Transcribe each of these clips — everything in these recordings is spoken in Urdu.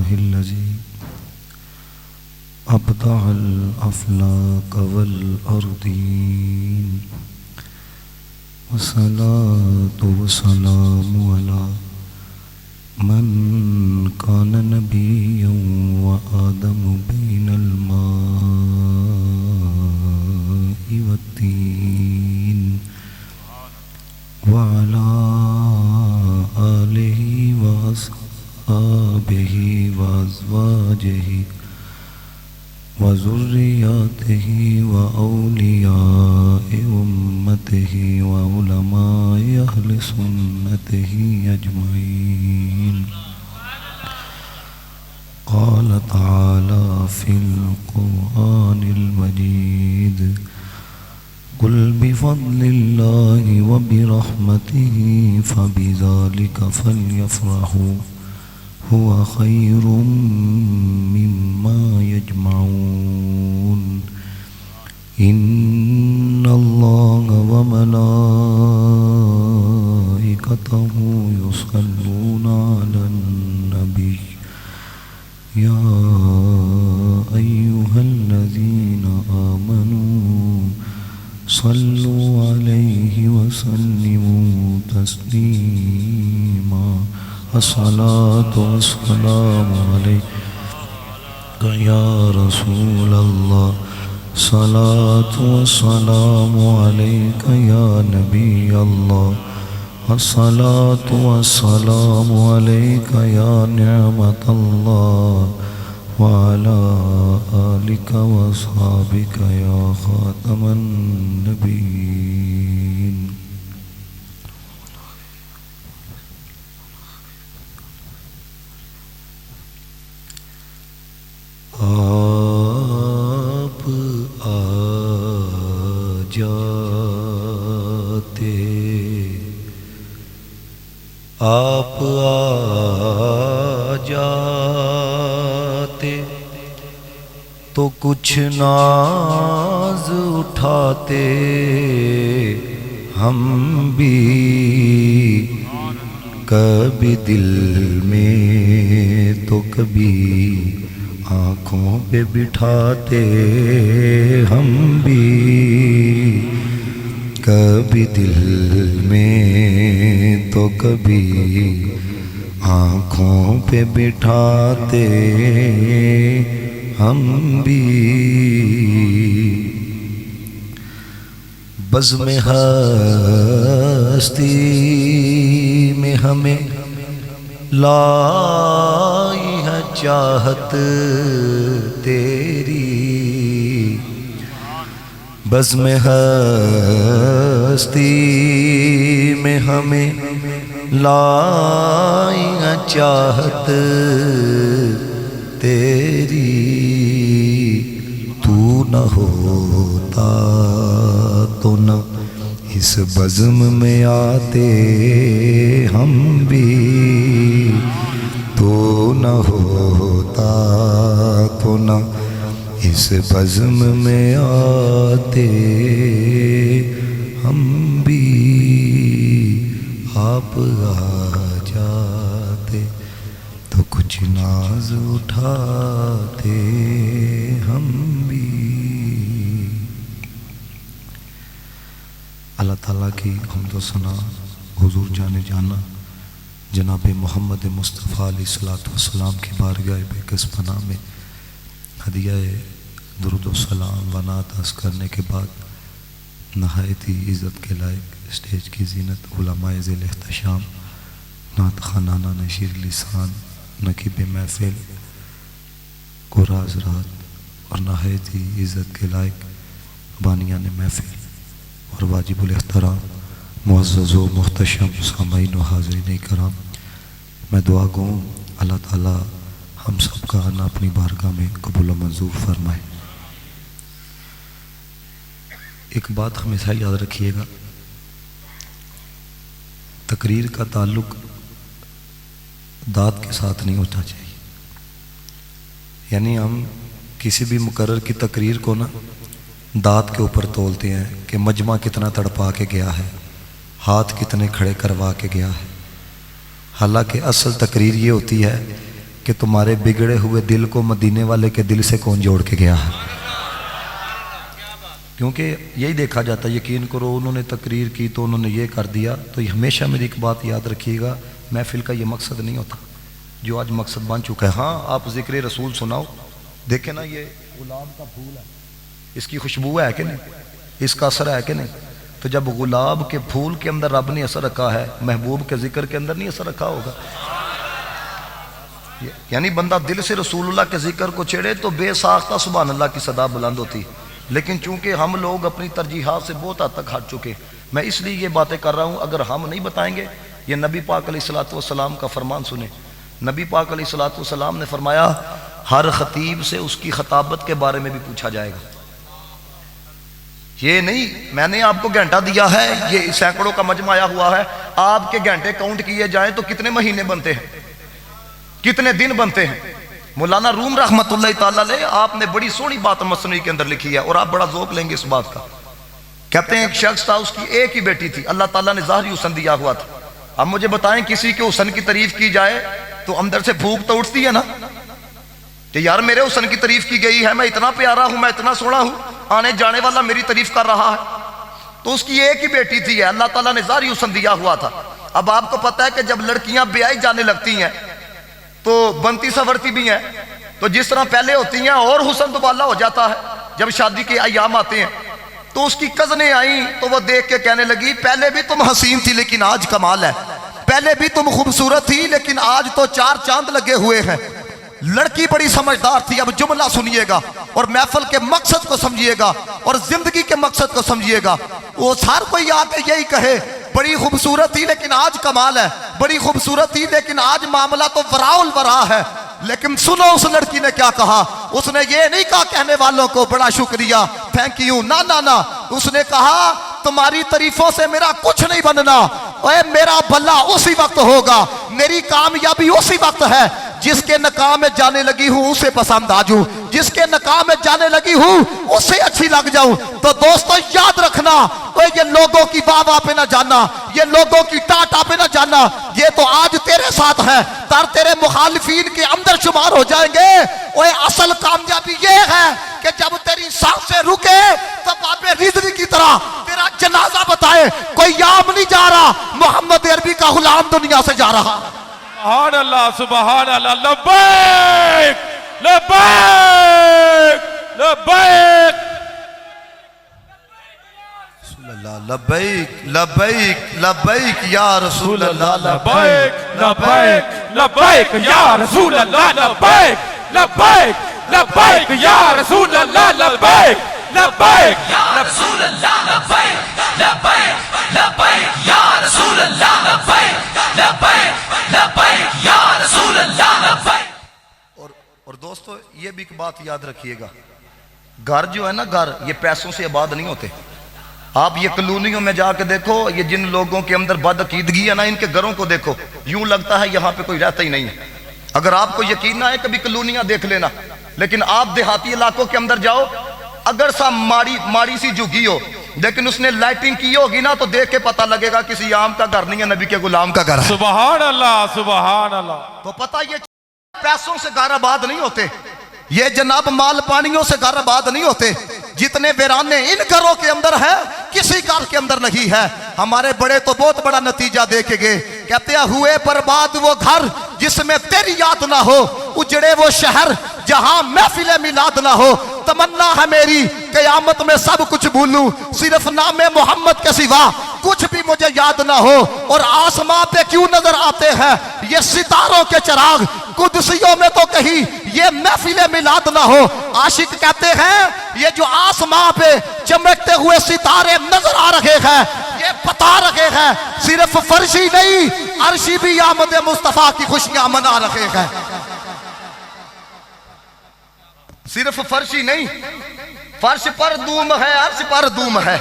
الله الذي أبدع الأفلاك والأرضين والصلاة والسلام على من كان نبيا وآدم بين الماء والطين وعلى آله وأصحابه وأزواجه وذرياته وأولياء أمته وعلماء أهل سنته أجمعين. قال تعالى في القرآن المجيد: قل بفضل الله وبرحمته فبذلك فليفرحوا هو خير مما يجمعون. إن الله وملائكته يصلون على النبي يا أيها الذين آمنوا صلوا عليه وسلموا تسليما. الصلاة والسلام عليك يا رسول الله، الصلاة والسلام عليك يا نبي الله، الصلاة والسلام عليك يا نعمة الله، وعلى آلك وأصحابك يا خاتم النبيين. آپ آ جاتے، آپ آ جاتے تو کچھ ناز اٹھاتے ہم بھی، کبھی دل میں تو کبھی آنکھوں پہ بٹھاتے ہم بھی، کبھی دل میں تو کبھی آنکھوں پہ بٹھاتے ہم بھی۔ بزم ہستی میں ہمیں لائی ہے چاہت تیری، بزم ہستی میں ہمیں لائی ہے چاہت تیری، تو نہ ہوتا تو نہ اس بزم میں آتے ہم بھی، تو نہ ہوتا تو نہ اس بزم میں آتے ہم بھی، آپ آ جاتے تو کچھ ناز اٹھاتے ہم بھی۔ اللہ تعالیٰ کی حمد و ثنا حضور جانے جانا جناب محمد مصطفیٰ علیہ السلام کی بارگاہ بے پناہ میں ہدیہ درود و سلام و نعت عرض کرنے کے بعد نہایت ہی عزت کے لائق اسٹیج کی زینت علماء ذیل احتشام نعت خوانانہ نشیر لسان نقیب محفل قرآن حضرات اور نہایت ہی عزت کے لائق بانیان محفل اور واجب الاحترام معزز و محتشم سامعین و حاضرین کرام، میں دعا گوں اللہ تعالیٰ ہم سب کا آنا اپنی بارگاہ میں قبول و منظور فرمائے۔ ایک بات ہمیشہ یاد رکھیے گا، تقریر کا تعلق داد کے ساتھ نہیں ہونا چاہیے، یعنی ہم کسی بھی مقرر کی تقریر کو نا داد کے اوپر تولتے ہیں کہ مجمع کتنا تڑپا کے گیا ہے، ہاتھ کتنے کھڑے کروا کے گیا ہے، حالانکہ اصل تقریر یہ ہوتی ہے کہ تمہارے بگڑے ہوئے دل کو مدینے والے کے دل سے کون جوڑ کے گیا ہے؟ کیونکہ یہی دیکھا جاتا ہے، یقین کرو انہوں نے تقریر کی تو انہوں نے یہ کر دیا، تو ہمیشہ میری ایک بات یاد رکھیے گا، محفل کا یہ مقصد نہیں ہوتا جو آج مقصد بن چکا ہے۔ ہاں آپ ذکر رسول سناؤ، دیکھیں نا یہ گلاب کا پھول ہے، اس کی خوشبو ہے کہ نہیں، اس کا اثر ہے کہ نہیں؟ تو جب گلاب کے پھول کے اندر رب نے اثر رکھا ہے، محبوب کے ذکر کے اندر نہیں اثر رکھا ہوگا؟ یعنی بندہ دل سے رسول اللہ کے ذکر کو چھیڑے تو بے ساختہ سبحان اللہ کی صدا بلند ہوتی، لیکن چونکہ ہم لوگ اپنی ترجیحات سے بہت حد تک ہٹ چکے، میں اس لیے یہ باتیں کر رہا ہوں، اگر ہم نہیں بتائیں گے۔ یہ نبی پاک علیہ الصلوۃ والسلام کا فرمان سنیں، نبی پاک علیہ الصلوۃ والسلام نے فرمایا ہر خطیب سے اس کی خطابت کے بارے میں بھی پوچھا جائے گا۔ یہ نہیں میں نے آپ کو گھنٹہ دیا ہے، یہ سینکڑوں کا مجمع آیا ہوا ہے، آپ کے گھنٹے کاؤنٹ کیے جائیں تو کتنے مہینے بنتے ہیں، کتنے دن بنتے ہیں؟ مولانا روم رحمت اللہ تعالیٰ علیہ آپ نے بڑی سونی بات مثنوی کے اندر لکھی ہے، اور آپ بڑا ذوق لیں گے اس بات کا۔ کہتے ہیں ایک شخص تھا، اس کی ایک ہی بیٹی تھی، اللہ تعالیٰ نے ظاہری حسن دیا ہوا تھا۔ اب مجھے بتائیں کسی کے حسن کی تعریف کی جائے تو اندر سے بھوک تو اٹھتی ہے نا کہ یار میرے حسن کی تعریف کی گئی ہے، میں اتنا پیارا ہوں، میں اتنا سونا ہوں، آنے جانے والا میری تعریف کر رہا ہے۔ تو اس کی ایک ہی بیٹی تھی، اللہ تعالیٰ نے ظاہری حسن دیا ہوا تھا۔ اب آپ کو پتہ ہے کہ جب لڑکیاں بیائی جانے لگتی ہیں تو بنتی سنورتی بھی ہیں، تو جس طرح پہلے ہوتی ہیں اور حسن دوبالا ہو جاتا ہے جب شادی کے ایام آتے ہیں۔ تو اس کی کزنیں آئیں تو وہ دیکھ کے کہنے لگی پہلے بھی تم حسین تھی لیکن آج کمال ہے، پہلے بھی تم خوبصورت تھی لیکن آج تو چار چاند لگے ہوئے ہیں۔ لڑکی بڑی سمجھدار تھی، اب جملہ سنیے گا اور محفل کے مقصد کو سمجھیے گا اور زندگی کے مقصد کو سمجھیے گا۔ وہ ہر کوئی آ کے یہی کہے بڑی خوبصورت تھی لیکن آج کمال ہے، بڑی خوبصورت تھی لیکن آج معاملہ تو وراء الورا ہے۔ لیکن سنو اس لڑکی نے کیا کہا، اس نے یہ نہیں کہا کہنے والوں کو بڑا شکریہ تھینک یو، نہ، اس نے کہا تمہاری تعریفوں سے میرا کچھ نہیں بننا، اے میرا بھلا اسی وقت ہوگا، میری کامیابی اسی وقت ہے جس کے نکاح میں جانے لگی ہوں اسے پسند آ جاؤں، جس کے نکاح میں جانے لگی ہوں اسے اچھی لگ جاؤں۔ تو دوستو یاد رکھنا، یہ لوگوں کی واہ واہ پہ نہ جانا، یہ لوگوں کی ٹاٹا پہ نہ جانا، یہ تو آج تیرے ساتھ ہے، تیرے مخالفین کے اندر شمار ہو جائیں گے۔ اصل کامیابی یہ ہے کہ جب تیری سانسیں رکے تو باب رضوی کی طرح تیرا جنازہ بتائے کوئی یام نہیں جا رہا، محمد عربی کا غلام دنیا سے جا رہا۔ سبحان اللہ سبحان اللہ، لبیک لبیک لبیک رسول اللہ، لبیک لبیک لبیک یا رسول اللہ، لبیک لبیک لبیک یا رسول اللہ، لبیک لبیک لبیک یا رسول اللہ، لبیک لبیک یا رسول اللہ، لبیک لبیک لبیک یا رسول اللہ، لبیک لبیک لبیک یا رسول اللہ، لبیک۔ اور دوستو یہ بھی ایک بات یاد رکھیے گا، گھر جو ہے نا، گھر یہ پیسوں سے آباد نہیں ہوتے۔ آپ یہ کلونیوں میں جا کے دیکھو، یہ جن لوگوں کے اندر بد عقیدگی ہے نا، ان کے گھروں کو دیکھو، یوں لگتا ہے یہاں پہ کوئی رہتا ہی نہیں ہے۔ اگر آپ کو یقین نہ ہے کبھی کلونیاں دیکھ لینا، لیکن آپ دیہاتی علاقوں کے اندر جاؤ، اگر سا ماڑی سی جھگی ہو لیکن اس نے لائٹنگ کی ہوگی نا تو دیکھ کے پتہ لگے گا کسی عام کا گھر نہیں ہے، نبی کے غلام کا گھر ہے۔ سبحان اللہ سبحان اللہ۔ تو پتہ یہ پیسوں سے گھر آباد نہیں ہوتے، یہ جناب مال پانیوں سے گھر آباد نہیں ہوتے، جتنے ویرانے ان گھروں کے اندر ہیں کسی گھر کے اندر نہیں ہے۔ ہمارے بڑے تو بہت بڑا نتیجہ دیکھے گے، کہتے ہیں ہوئے برباد وہ گھر جس میں تیری یاد نہ ہو، اجڑے وہ شہر جہاں محفل میلاد نہ ہو۔ تمنا ہے میری قیامت میں سب کچھ بھولوں، صرف نام محمد کے سوا کچھ بھی مجھے یاد نہ ہو۔ اور آسماں پہ کیوں نظر آتے ہیں یہ ستاروں کے چراغ، قدسیوں میں تو کہیں یہ محفل میلاد نہ ہو۔ عاشق کہتے ہیں یہ جو آسماں پہ چمکتے ہوئے ستارے نظر آ رہے ہیں یہ بتا رہے ہیں صرف فرشی نہیں عرشی بھی آمد مصطفیٰ کی خوشیاں منا رہے ہیں۔ صرف فرشی نہیں، فرش پر دوم ہے، عرش پر دوم ہے۔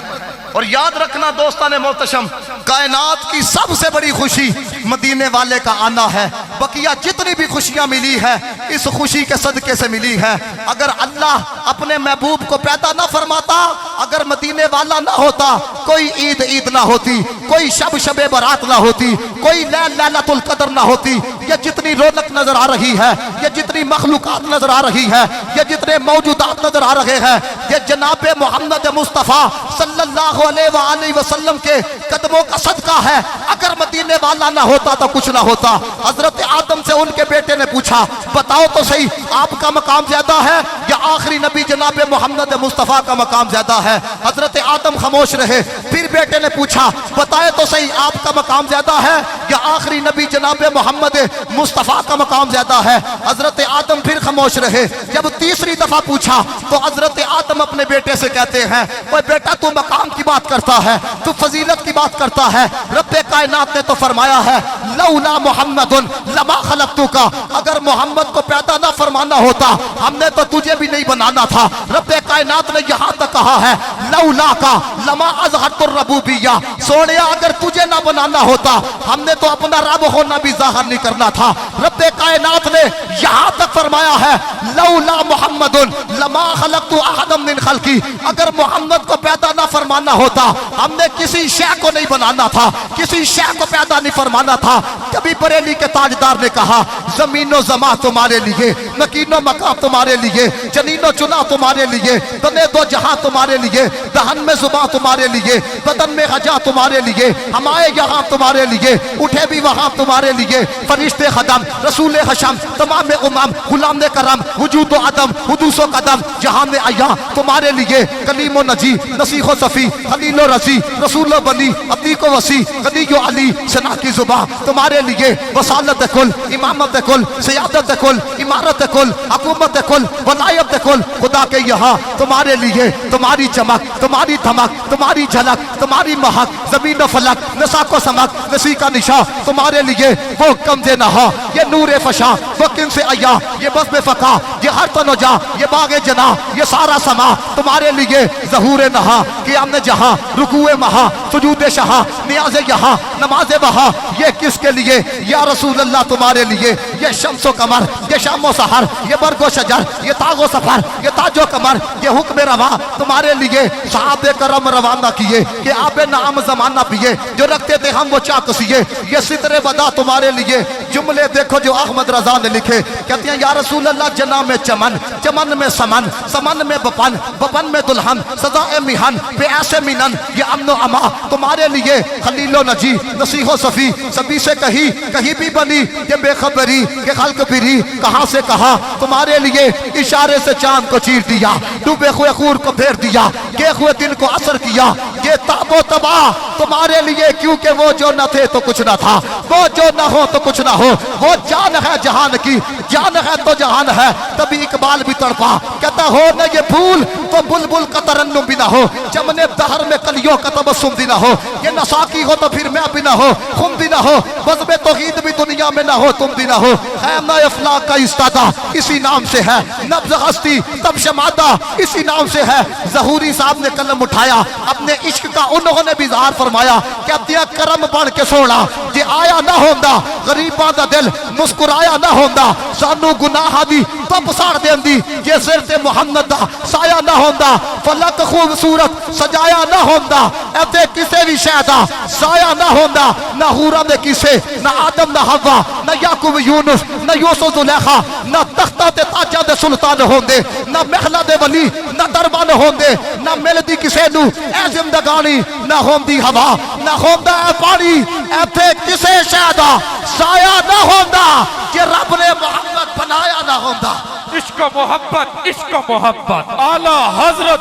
اور یاد رکھنا دوستان محتشم، کائنات کی سب سے بڑی خوشی مدینے والے کا آنا ہے۔ بقیہ جتنی بھی خوشیاں ملی ہے اس خوشی کے صدقے سے ملی ہے۔ اگر اللہ اپنے محبوب کو پیدا نہ فرماتا، اگر مدینے والا نہ ہوتا، کوئی عید عید نہ ہوتی، کوئی شب شب برات نہ ہوتی، کوئی لیل لیلۃ القدر نہ ہوتی۔ یہ جتنی رونق نظر آ رہی ہے، یہ جتنی مخلوقات نظر آ رہی ہے، یہ جتنے موجودات نظر آ رہے ہیں، یہ جناب محمد مصطفیٰ صلی اللہ علیہ وآلہ وسلم کے قدموں کا صدقہ ہے۔ اگر مدینے والا نہ ہوتا تو کچھ نہ ہوتا۔ حضرت آدم سے ان کے بیٹے نے پوچھا، بتاؤ تو صحیح آپ کا مقام زیادہ ہے یا آخری نبی جناب محمد مصطفیٰ کا مقام زیادہ ہے؟ حضرت آدم خاموش رہے۔ پھر بیٹے نے پوچھا، بتائے تو صحیح آپ کا مقام زیادہ ہے یا آخری نبی جناب محمد مصطفیٰ کا مقام زیادہ ہے؟ حضرت آدم پھر خاموش رہے۔ جب تیسری دفعہ پوچھا تو حضرت آدم اپنے بیٹے سے کہتے ہیں، اوے بیٹا تو مقام کی بات کرتا ہے، تو فضیلت کی بات کرتا ہے، رب کائنات نے تو فرمایا ہے لولا محمد لما خلقتک، اگر محمد کو پیدا نہ فرمانا ہوتا ہم نے تو تجھے بھی نہیں بنانا تھا۔ رب کائنات نے یہاں تک کہا ہے لولا کا لما اظہرت الربوبیہ، سوڑیا اگر تجھے نہ بنانا ہوتا ہم نے تو اپنا رب ہونا بھی ظاہر نہیں کرنا تھا۔ رب کائنات نے یہاں تک فرمایا ہے لولا محمد لما خلقت احدا من خلقی، اگر محمد کو پیدا نہ فرمانا ہوتا ہم نے کسی شے کو نہیں بنانا تھا، کسی شے کو پیدا نہیں فرمانا تھا۔ کبھی بریلی کے تاجدار نے کہا زمین و زماں تمہارے لیے، مکین و مقام تمہارے لیے، جنین و چنا تمہارے لیے، بنے دو جہاں تمہارے لیے، دہن میں زباں تمہارے لیے، بدن میں غجا تمہارے لیے، ہم آئے یہاں تمہارے لیے، اٹھے بھی وہاں تمہارے لیے، فرشتے خدم، رسول حشم، تمام امم، غلام کرم، وجود و عدم، حدوث و قدم، جہاں میں آیا تمہارے لیے، کلیم و نجی، نسیح و صفی، خلیل و رضی، رسول و بلی، عتیق و وسیع، غنی و علی، ثنا کی زباں تمہارے لیے، وصالت کل، امامت کل، سیادت کل، امارت کل، حکومت کل، ولایت کل، خدا کے یہاں تمہارے لیے، تمہاری چمک، تمہاری دھمک، تمہاری جھلک، تمہاری مہک، زمین و فلک، نساک و سمک، نسی کا نشاں تمہارے لیے، وہ کمز نہا، یہ نور فشاں، وہ کن سے آیا، یہ بزم فقا، یہ ہر تنجا، یہ باغ جنا، یہ سارا سما تمہارے لیے، ظہور نہا، قیام جہاں، رکوع مہا، سجود شہا، نیاز یہاں، نماز وہاں، یہ کس کے لیے یا رسول اللہ تمہارے لیے، یہ شمس و قمر، یہ شام و سحر، یہ برگ و شجر، یہ تاغ و سفر، یہ تاج و کمر، یہ حکم رواں تمہارے لیے، صحابہ کرم روانہ کیے کہ آب نعم زمانہ پیے، جو رکھتے تھے ہم وہ چاک سیے، یہ ستر ودا تمہارے لیے۔ جملے دیکھو جو احمد رضا نے لکھے، کہتے ہیں یا رسول اللہ جنا میں چمن، چمن میں سمن، سمن میں بپن، بپن میں دلہن، سزائے مہن پہ ایسے منن، یہ امن و اما تمہارے لیے، خلیل و نجی، نصیح و صفی، سبھی سے کہیں بھی بنی، یہ بے خبری کہ خلق بری، کہاں سے کہا تمہارے لیے، اشارے سے چاند کو چیر دیا، ڈوبے ہوئے خور کو پھیر دیا، گئے ہوئے دن کو اثر کیا، یہ تاب و تباہ تمہارے لیے، کیونکہ وہ جو نہ تھے تو کچھ نہ تھا، وہ جو نہ ہو تو کچھ نہ ہو، وہ جان ہے جہان کی، جان ہے تو جہان ہے۔ تبھی اقبال بھی تڑپا کہتا ہو نہ یہ پھول تو بلبل کا ترنم بھی نہ ہو، چمنے دہر میں کلیوں کا تبسم بھی نہ ہو، یہ نساکی ہو تو پھر میں بھی نہ ہو، خم بھی نہ ہو، بزم توحید بھی دنیا میں نہ ہو، تم بھی نہ ہو۔ خیمہ افلاک کا استادہ اسی نام سے ہے، نبض ہستی تب شمادہ اسی نام سے ہے۔ ظہوری صاحب نے قلم اٹھایا، اپنے عشق کا انہوں نے بھی اظہار فرمایا، کہتے ہیں کرم بن کے سونا جے آیا نہ ہوندا، غریباں دا دل مسکرایا نہ ہوندا، سانو گناہ دی تو پسار دیندی، یہ صرف محمد دا سایہ نہ ہوندا، فلک خوبصورت سجایا نہ ہوندا، ایتے کسے بھی شہدہ سایہ نہ ہوندا، نہ حورا دے کسے، نہ آدم نہ حوا، نہ یعقوب یونس، نہ یوسف زلیخا، نہ تختہ تے تاجہ دے سلطان ہوندے، نہ محلہ دے ولی، نہ دربان ہوندے، نہ ملدی کسے نو اے زندگانی، نہ ہوندی ہوا، نہ ہوندا اے پانی، ایتے کسے شہدہ سایہ نہ ہوندا، کہ رب نے محمد بنایا نہ ہوندا۔ عشق و محبت، عشق و محبت، اعلیٰ حضرت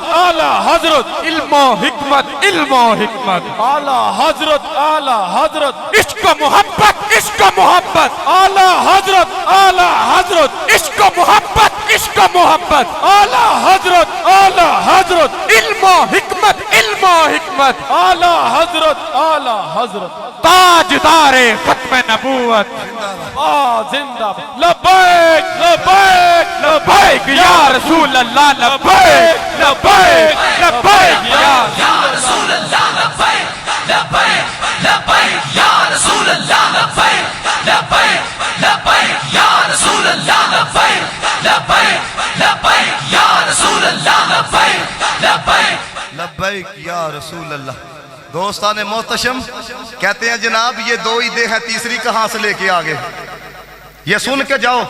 علم و حکمت، علم و حکمت، اعلیٰ حضرت عشق و محبت، عشق و محبت، اعلیٰ حضرت عشق و محبت، عشق و محبت، اعلیٰ حضرت علم و حکمت، علم و حکمت، اعلیٰ حضرت تاجدار ختم نبوت، زندہ لبیک لبیک لبیک یا رسول اللہ، لبیک لبیک لبیک یا رسول اللہ اللہ لبیک لبیک لبیک یا رسول اللہ لبیک لبیک لبیک یا رسول اللہ لبیک لبیک لبیک یا رسول اللہ۔ دوستان محتشم کہتے ہیں جناب یہ دو عیدیں ہیں، تیسری کہاں سے لے کے آگے؟ یہ سن کے جاؤ۔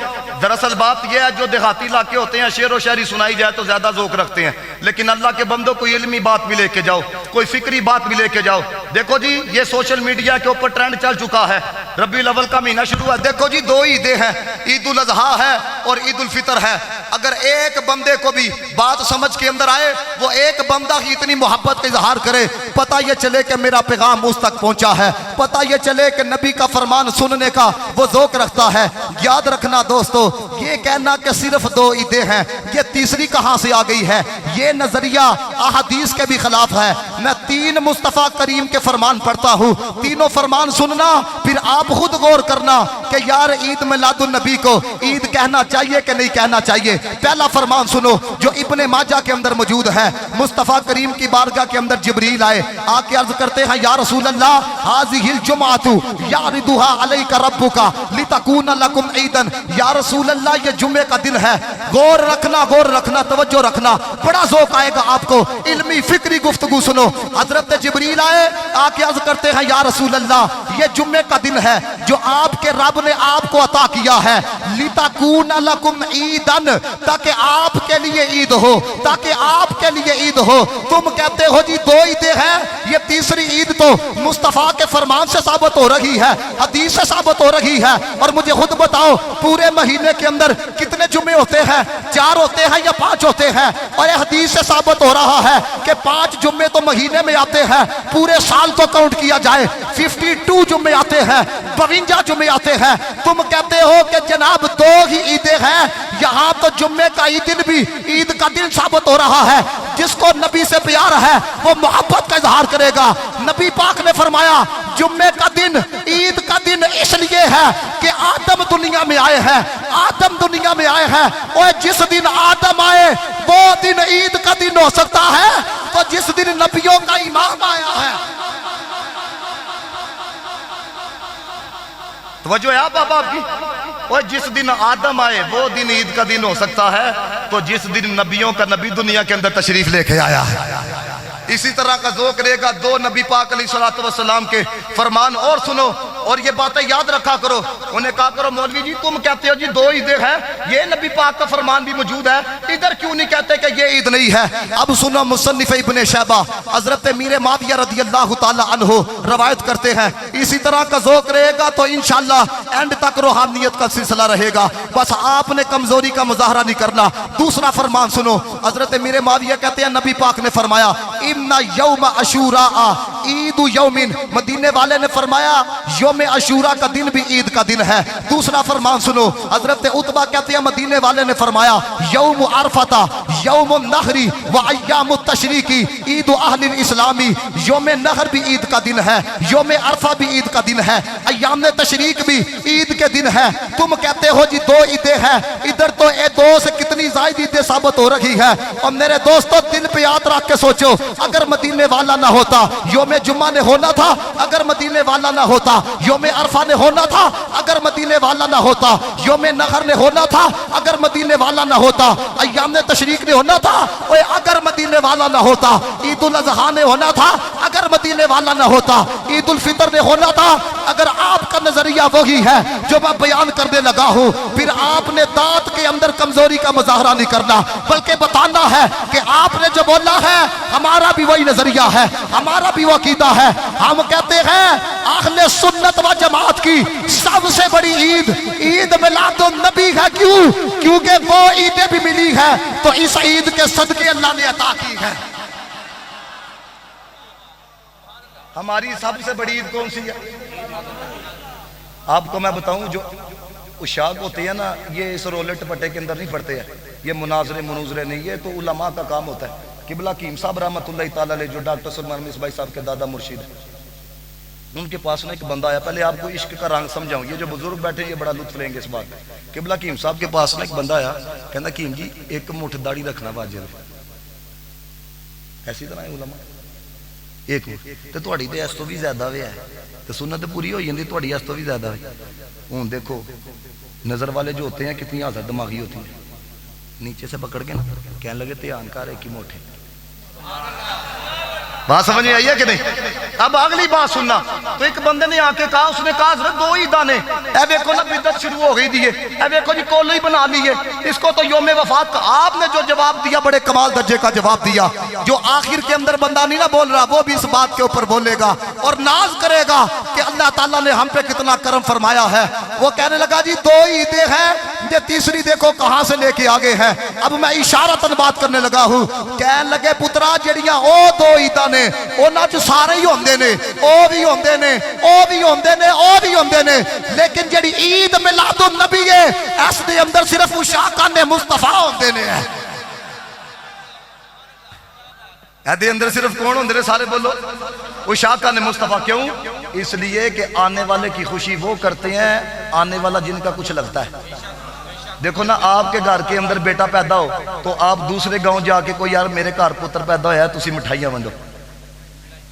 دراصل بات یہ ہے جو دیہاتی علاقے ہوتے ہیں شعر و شاعری سنائی جائے تو زیادہ ذوق رکھتے ہیں، لیکن اللہ کے بندوں کوئی علمی بات بھی لے کے جاؤ، کوئی فکری بات بھی لے کے جاؤ۔ دیکھو جی یہ سوشل میڈیا کے اوپر ٹرینڈ چل چکا ہے، ربیع الاول کا مہینہ شروع ہے، دیکھو جی دو عیدیں ہیں، عید الاضحیٰ ہے اور عید الفطر ہے۔ اگر ایک بندے کو بھی بات سمجھ کے اندر آئے، وہ ایک بندہ ہی اتنی محبت کا اظہار کرے، پتہ یہ چلے کہ میرا پیغام اس تک پہنچا ہے، پتہ یہ چلے کہ نبی کا فرمان سننے کا وہ ذوق رکھتا ہے۔ یاد رکھنا دوستو، یہ کہنا کہ صرف دو عیدیں ہیں، یہ تیسری کہاں سے آ گئی ہے، یہ نظریہ احادیث کے بھی خلاف ہے۔ میں 3 مصطفیٰ کریم کے فرمان پڑھتا ہوں، تینوں فرمان سننا، پھر آپ خود غور کرنا کہ یار عید میلاد النبی کو عید کہنا چاہیے کہ نہیں کہنا چاہیے۔ پہلا فرمان سنو جو ابن ماجہ کے اندر موجود ہے۔ مصطفیٰ کریم کی بارگاہ کے اندر جبریل آئے، آ کے عرض کرتے ہیں یا رسول اللہ ھذہ الجمعۃ یعرضھا علیک ربک لتکون لکم عیدا۔ یا رسول اللہ یہ جمعے کا دن ہے، غور رکھنا توجہ رکھنا، بڑا ذوق آئے گا آپ کو، علمی فکری گفتگو سنو۔ حضرت جبریل آئے، آ کے عرض کرتے ہیں یا رسول اللہ یہ جمعے کا دن ہے جو آپ کے رب نے آپ کو عطا کیا ہے، لتکون لکم عیدا، تاکہ آپ کے لیے عید ہو، تاکہ آپ کے لیے عید ہو۔ تم کہتے ہو جی دو عیدیں ہیں، یہ تیسری عید تو مصطفیٰ کے فرمان سے ثابت ہو رہی ہے، حدیث سے ثابت ہو رہی ہے، اور مجھے خود بتاؤ پورے مہینے کے اندر کتنے جمعے ہوتے ہیں؟ 4 ہوتے ہیں یا 5 ہوتے ہیں؟ اور یہ حدیث سے ثابت ہو رہا ہے کہ 5 جمعے تو مہینے میں آتے ہیں، پورے سال کو کاؤنٹ کیا جائے 52 جمعے آتے ہیں، 52 جمعے آتے ہیں۔ تم کہتے ہو کہ جناب 2 ہی عیدیں ہیں، یہاں تو جمعے کا دن بھی عید کا دن ثابت ہو رہا ہے۔ جس کو نبی سے پیار ہے وہ محبت کا اظہار کرے گا۔ نبی پاک نے فرمایا جمعے کا دن عید کا دن اس لیے ہے کہ آدم دنیا میں آئے ہیں، آدم دنیا میں آئے ہیں، اور جس دن آدم آئے وہ دن عید کا دن ہو سکتا ہے، تو جس دن نبیوں کا امام آیا ہے۔ توجہ ہے آپ آپ کی؟ اور جس دن آدم آئے وہ دن عید کا دن ہو سکتا ہے، تو جس دن نبیوں کا نبی دنیا کے اندر تشریف لے کے آیا ہے۔ اسی طرح کا ذوق رہے گا 2 نبی پاک علیہ الصلوۃ والسلام کے فرمان اور سنو، اور یہ باتیں یاد رکھا کرو۔ انہیں کہا کرو مولوی جی تم کہتے ہو جی 2 عیدیں ہیں، یہ نبی پاک کا فرمان بھی موجود ہے، ادھر کیوں نہیں کہتے کہ یہ عید نہیں ہے؟ اب سنو، مصنف ابن شیبہ حضرت میر معاویہ رضی اللہ تعالی عنہ روایت کرتے ہیں۔ اسی طرح کا ذوق رہے گا تو انشاءاللہ اینڈ تک روحانیت کا سلسلہ رہے گا، بس آپ نے کمزوری کا مظاہرہ نہیں کرنا۔ دوسرا فرمان سنو، حضرت میر معاویہ کہتے ہیں نبی پاک نے فرمایا ان یوم عاشوراء عید یومن، مدینے والے نے فرمایا یوم عاشوراء کا دن بھی عید کا دن ہے۔ دوسرا فرمان سنو، حضرت عتبہ کہتے ہیں مدینے والے نے فرمایا یوم عرفہ یوم النحر و ایام التشریق عید اہل الاسلامی، یوم نحر بھی عید کا دن ہے، یوم عرفہ بھی عید کا دن ہے، ایام تشریق بھی عید کے دن ہے۔ تم کہتے ہو جی 2 عیدیں ہیں، ادھر تو 2 سے کتنی زائد عیدیں ثابت ہو رہی ہے۔ اور میرے دوستو دل پہ یاد رکھ کے سوچو، اگر مدینے والا نہ ہوتا یوم جمعہ نے ہونا تھا، اگر مدینے والا نہ ہوتا یوم عرفہ نے ہونا تھا، اگر مدینے والا نہ ہوتا یوم نحر نے ہونا تھا، اگر مدینے والا نہ ہوتا ایام تشریق نے ہونا تھا، اور اگر مدینے والا نہ ہوتا عید الاضحیٰ نے ہونا تھا، اگر مدینے والا نہ ہوتا عید الفطر نے ہونا تھا۔ اگر آپ کا نظریہ وہی ہے جو میں بیان کرنے لگا ہوں، پھر آپ نے دانت کے اندر کمزوری کا مظاہرہ نہیں کرنا، بلکہ بتانا ہے کہ آپ نے جو بولا ہے ہمارا بھی وہی نظریہ ہے، ہمارا بھی وہ عقیدہ ہے۔ ہم کہتے ہیں اہل سنت و جماعت کی سب سے بڑی عید عید میلاد النبی ہے۔ کیوں؟ کیونکہ وہ عیدیں بھی ملی ہے تو اس عید کے صدقے اللہ نے عطا کی ہے۔ ہماری سب سے بڑی عید کون سی ہے؟ آپ کو میں بتاؤں، جو اشاق ہوتے ہیں نا، یہ اس رولے ٹپٹے کے اندر نہیں پڑتے ہیں، یہ مناظرے نہیں، یہ تو علماء کا کام ہوتا ہے۔ قبلہ حکیم صاحب رحمۃ اللہ تعالیٰ علیہ جو ڈاکٹر سلمان مصباحی صاحب کے دادا مرشید ہیں، ان کے پاس نا ایک بندہ آیا، پہلے آپ کو عشق کا رنگ سمجھاؤں، یہ جو بزرگ بیٹھے یہ بڑا لطف لیں گے اس بات۔ قبلہ حکیم صاحب کے پاس نا ایک بندہ آیا، کہنا حکیم جی ایک مٹھ داڑھی رکھنا واجب ہے، ایسی طرح علماء ایک تو تھوڑی تو اس تو بھی زیادہ ہویا ہے تو سنت پوری ہو جاتی تھوڑی اس تو بھی زیادہ ہوئی ہوں دیکھو نظر والے جو ہوتے ہیں کتنی حاضر دماغی ہوتی ہیں نیچے سے پکڑ کے نا کہنے لگے دھیان کر ایک ہی موٹے بات سمجھ میں آئی ہے کہ نہیں اب اگلی بات سننا تو ایک بندے نے آ کے کہا اس نے کہا حضرت دو ہی دانے اے دیکھو نا بدعت شروع ہو گئی دیئے اے دیکھو جی کولو ہی بنا لیے اس کو تو یوم وفات کا آپ نے جو جواب دیا بڑے کمال درجے کا جواب دیا جو آخر کے اندر بندہ نہیں نہ بول رہا وہ بھی اس بات کے اوپر بولے گا اور ناز کرے گا کہ اللہ تعالیٰ نے ہم پہ کتنا کرم فرمایا ہے وہ کہنے لگا جی دو عیدیں ہیں یہ تیسری دیکھو کہاں سے لے کے آگے ہیں اب میں اشارتاً بات کرنے لگا ہوں کہنے لگے پترا جڑیاں او دو عیداں نے اونا جو سارے ہی ہوندے نے او بھی ہوندے نے او بھی ہوندے نے او بھی ہوندے نے لیکن جڑی عید میلاد النبی ہے اس دے اندر صرف اشاقان مصطفیٰ ہوندے نے دے اندر صرف کون ہوندے نے سارے بولو اشاقان مصطفیٰ کیوں اس لیے کہ آنے والے کی خوشی وہ کرتے ہیں آنے والا جن کا کچھ لگتا ہے دیکھو نا آپ کے گھر کے اندر بیٹا پیدا ہو تو آپ دوسرے گاؤں جا کے کوئی یار میرے گھر پتر پیدا ہوا ہے تسی مٹھائیاں ونڈو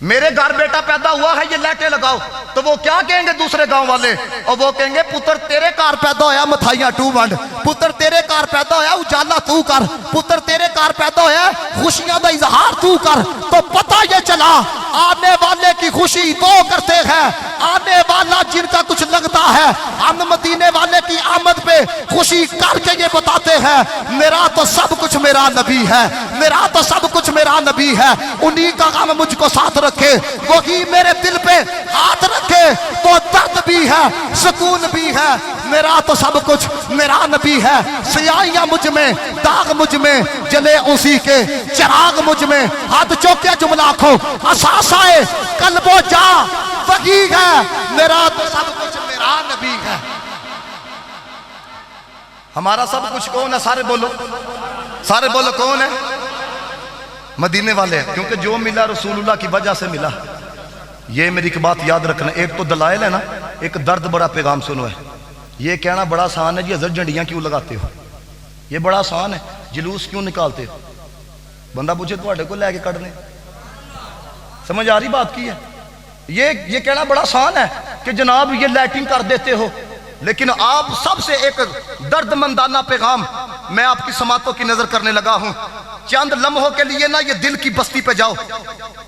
میرے گھر بیٹا پیدا ہوا ہے یہ لیٹے لگاؤ تو وہ کیا کہیں گے دوسرے گاؤں والے اور وہ کہیں گے پتر تیرے گھر پیدا ہویا مٹھائیاں ٹو ونڈ پتر تیرے گھر پیدا ہویا اجالا تو کر پتر تیرے گھر پیدا ہویا خوشیاں دا اظہار تو کر تو پتہ یہ چلا آنے والے کی خوشی وہ کرتے ہیں آنے والا جن کا کچھ لگتا ہے ہم مدینے والے کی آمد پہ خوشی کر کے یہ بتاتے ہیں میرا تو سب کچھ میرا نبی ہے میرا تو سب کچھ میرا نبی ہے انہی کا غم مجھ کو ساتھ رکھے وہی میرے دل پہ ہاتھ رکھے تو درد بھی ہے سکون بھی ہے میرا تو سب کچھ میرا نبی ہے سیاہیاں مجھ میں داغ مجھ میں جلے اسی کے چراغ مجھ میں ہاتھ چوکے جملہ کھو اساسائے قلب و جا وہی ہے میرا تو سب کچھ میرا نبی ہے ہمارا سب کچھ کون ہے سارے بولو کون ہے مدینے والے ہیں کیونکہ جو ملا رسول اللہ کی وجہ سے ملا یہ میری ایک بات یاد رکھنا ایک تو دلائل ہے نا ایک درد بڑا پیغام سنو ہے یہ کہنا بڑا آسان ہے جی حضرت جھنڈیاں کیوں لگاتے ہو یہ بڑا آسان ہے جلوس کیوں نکالتے ہو بندہ پوچھے تواڈے کو لے کے کٹ لیں سمجھ آ رہی بات کی ہے یہ کہنا بڑا آسان ہے کہ جناب یہ لائٹنگ کر دیتے ہو لیکن آپ سب سے ایک درد مندانہ پیغام میں آپ کی سماعتوں کی نظر کرنے لگا ہوں چند لمحوں کے لیے نا یہ دل کی بستی پہ جاؤ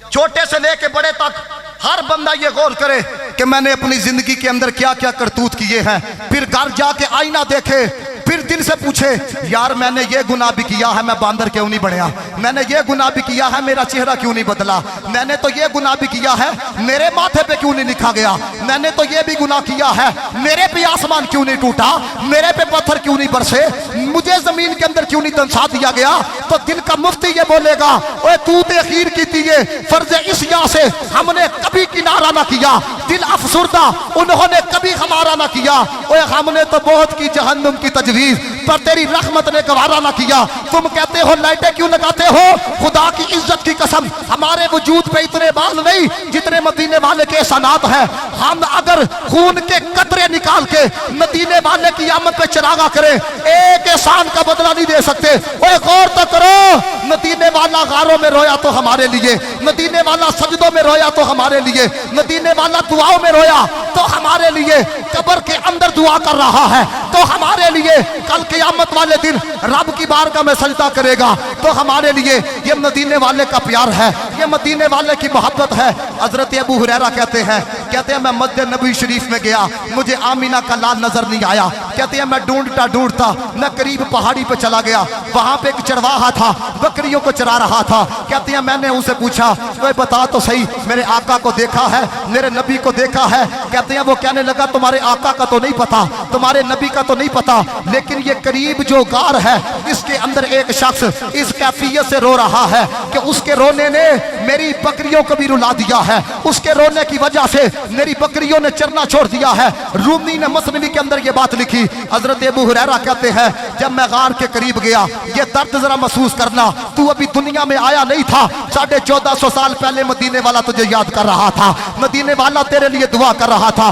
چھوٹے سے لے کے بڑے تک ہر بندہ یہ غور کرے کہ میں نے اپنی زندگی کے اندر کیا کیا کرتوت کیے ہیں پھر گھر جا کے آئینہ دیکھے پھر دل سے پوچھے یار میں نے یہ گناہ بھی کیا ہے میں باندر کیوں نہیں بنیا میں نے یہ گناہ بھی کیا ہے میرا چہرہ کیوں نہیں بدلا میں نے تو یہ گناہ بھی کیا ہے میرے ماتھے پہ کیوں نہیں لکھا گیا میں نے تو یہ بھی گناہ کیا ہے میرے پہ آسمان کیوں نہیں ٹوٹا میرے پہ پتھر کیوں نہیں برسے مجھے زمین کے اندر کیوں نہیں دنسا دیا گیا تو دل کا مفتی یہ بولے گا اوے تو تاخیر کی تھی فرض اسیا سے ہم نے کبھی کنارہ نہ کیا دل افسردہ انہوں نے کبھی ہمارا نہ کیا اوے ہم نے تو بہت کی جہنم کی تجویز پر تیری رحمت نے گوارا نہ کیا تم کہتے ہو لائٹیں کیوں لگاتے ہو خدا کی عزت کی قسم ہمارے وجود پہ اتنے بال نہیں جتنے مدینے والے کے احسانات ہیں ہم اگر خون کے قطرے نکال کے مدینے والے کی آمد پہ چراغا کریں ایک احسان کا بدلہ نہیں دے سکتے اوے غور تو کرو مدینے والا غاروں میں رویا تو ہمارے لیے مدینے والا سجدوں میں رویا تو ہمارے لیے مدینے والا دعاؤں میں رویا تو ہمارے لیے قبر کے اندر دعا کر رہا ہے تو ہمارے لیے کل قیامت والے دن رب کی بارگاہ میں سجدہ کرے گا تو ہمارے لیے یہ مدینے والے کا پیار ہے یہ مدینے والے کی محبت ہے حضرت ابو ہریرہ کہتے ہیں میں مسجد نبوی شریف میں گیا مجھے آمینہ کا لال نظر نہیں آیا کہتے ہیں میں ڈھونڈتا میں قریب پہاڑی پہ چلا گیا وہاں پہ ایک چرواہا تھا بکریوں کو چرا رہا تھا کہتے ہیں میں نے اسے پوچھا بتا تو صحیح میرے آقا کو دیکھا ہے میرے نبی کو دیکھا ہے کہتے ہیں وہ کہنے لگا تمہارے آقا کا تو نہیں پتا تمہارے نبی کا تو نہیں پتا لیکن یہ قریب جو غار ہے اس کے اندر ایک شخص اس کیفیت سے رو رہا ہے کہ اس کے رونے نے میری بکریوں کو بھی رلا دیا ہے اس کے رونے کی وجہ سے میری بکریوں نے چرنا چھوڑ دیا ہے رومی نے مثنوی کے اندر یہ بات لکھی حضرت ابو ہریرہ کہتے ہیں جب میں غار کے قریب گیا یہ درد ذرا محسوس کرنا تو ابھی دنیا میں آیا نہیں تھا 1450 سال پہلے مدینے والا تجھے یاد کر رہا تھا مدینے والا تیرے لیے دعا کر رہا تھا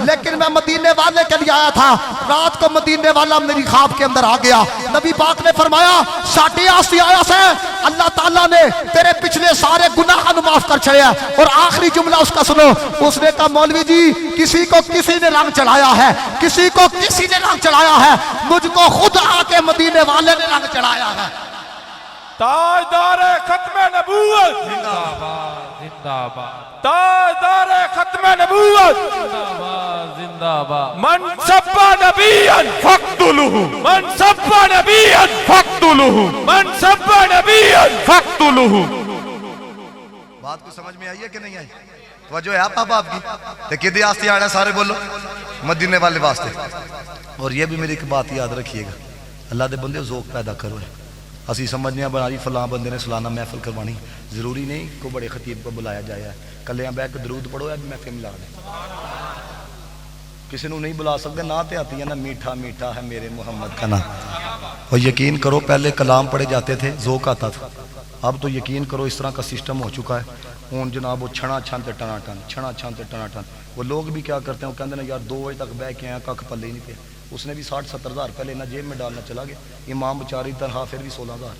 لیکن میں مدینے والے کے لیے آیا تھا۔ رات کو مدینے والا میری خواب کے اندر آ گیا۔ نبی پاک نے فرمایا ساٹھی آستی آیا سے اللہ تعالیٰ نے تیرے پچھلے سارے گناہ معاف کر چھڑیا، اور آخری جملہ اس کا سنو، اس نے کہا مولوی جی کسی کو کسی نے رنگ چڑھایا ہے، کسی کو کسی نے رنگ چڑھایا ہے، مجھ کو خود آ کے مدینے والے نے رنگ چڑھایا ہے۔ تاجدار ختم نبوت زندہ باد زندہ باد، تاجدار ختم نبوت زندہ باد زندہ باد، من سب نبیا فاقتلوه، من سب نبیا فاقتلوه، من سب نبیا فاقتلوه۔ بات کو سمجھ میں آئی ہے کہ نہیں آئی؟ توجہ ہے آپ آپ کی تو کدی آستے آنا سارے بولو مدینے والے واسطے۔ اور یہ بھی میری ایک بات یاد رکھیے گا، اللہ دے بندے ذوق پیدا کرو ہے۔ اسی سمجھنے بنا جی فلاں بندے نے سلانہ محفل کروانی، ضروری نہیں کو بڑے خطیب کو بلایا جایا ہے، کلیاں بیٹھ کے درود پڑھو ہے محفل ملا دیں، کسی نے نہیں بلا سکتے، نہ تے آتی ہے نا میٹھا میٹھا ہے میرے محمد کا نام۔ اور یقین کرو پہلے کلام پڑھے جاتے تھے ذوق آتا تھا، اب تو یقین کرو اس طرح کا سسٹم ہو چکا ہے، اون جناب وہ چھنا چھن تے ٹنا ٹن، چھنا چھن تے ٹنا ٹن۔ وہ لوگ بھی کیا کرتے ہیں، وہ کہتے ہیں یار 2 بجے تک بہ کے آیا کھ پلے ہی نہیں پیا، اس نے بھی 60-70 ہزار روپے لینا جیب میں ڈالنا چلا گیا، امام بچاری تنخواہ پھر بھی 16 ہزار۔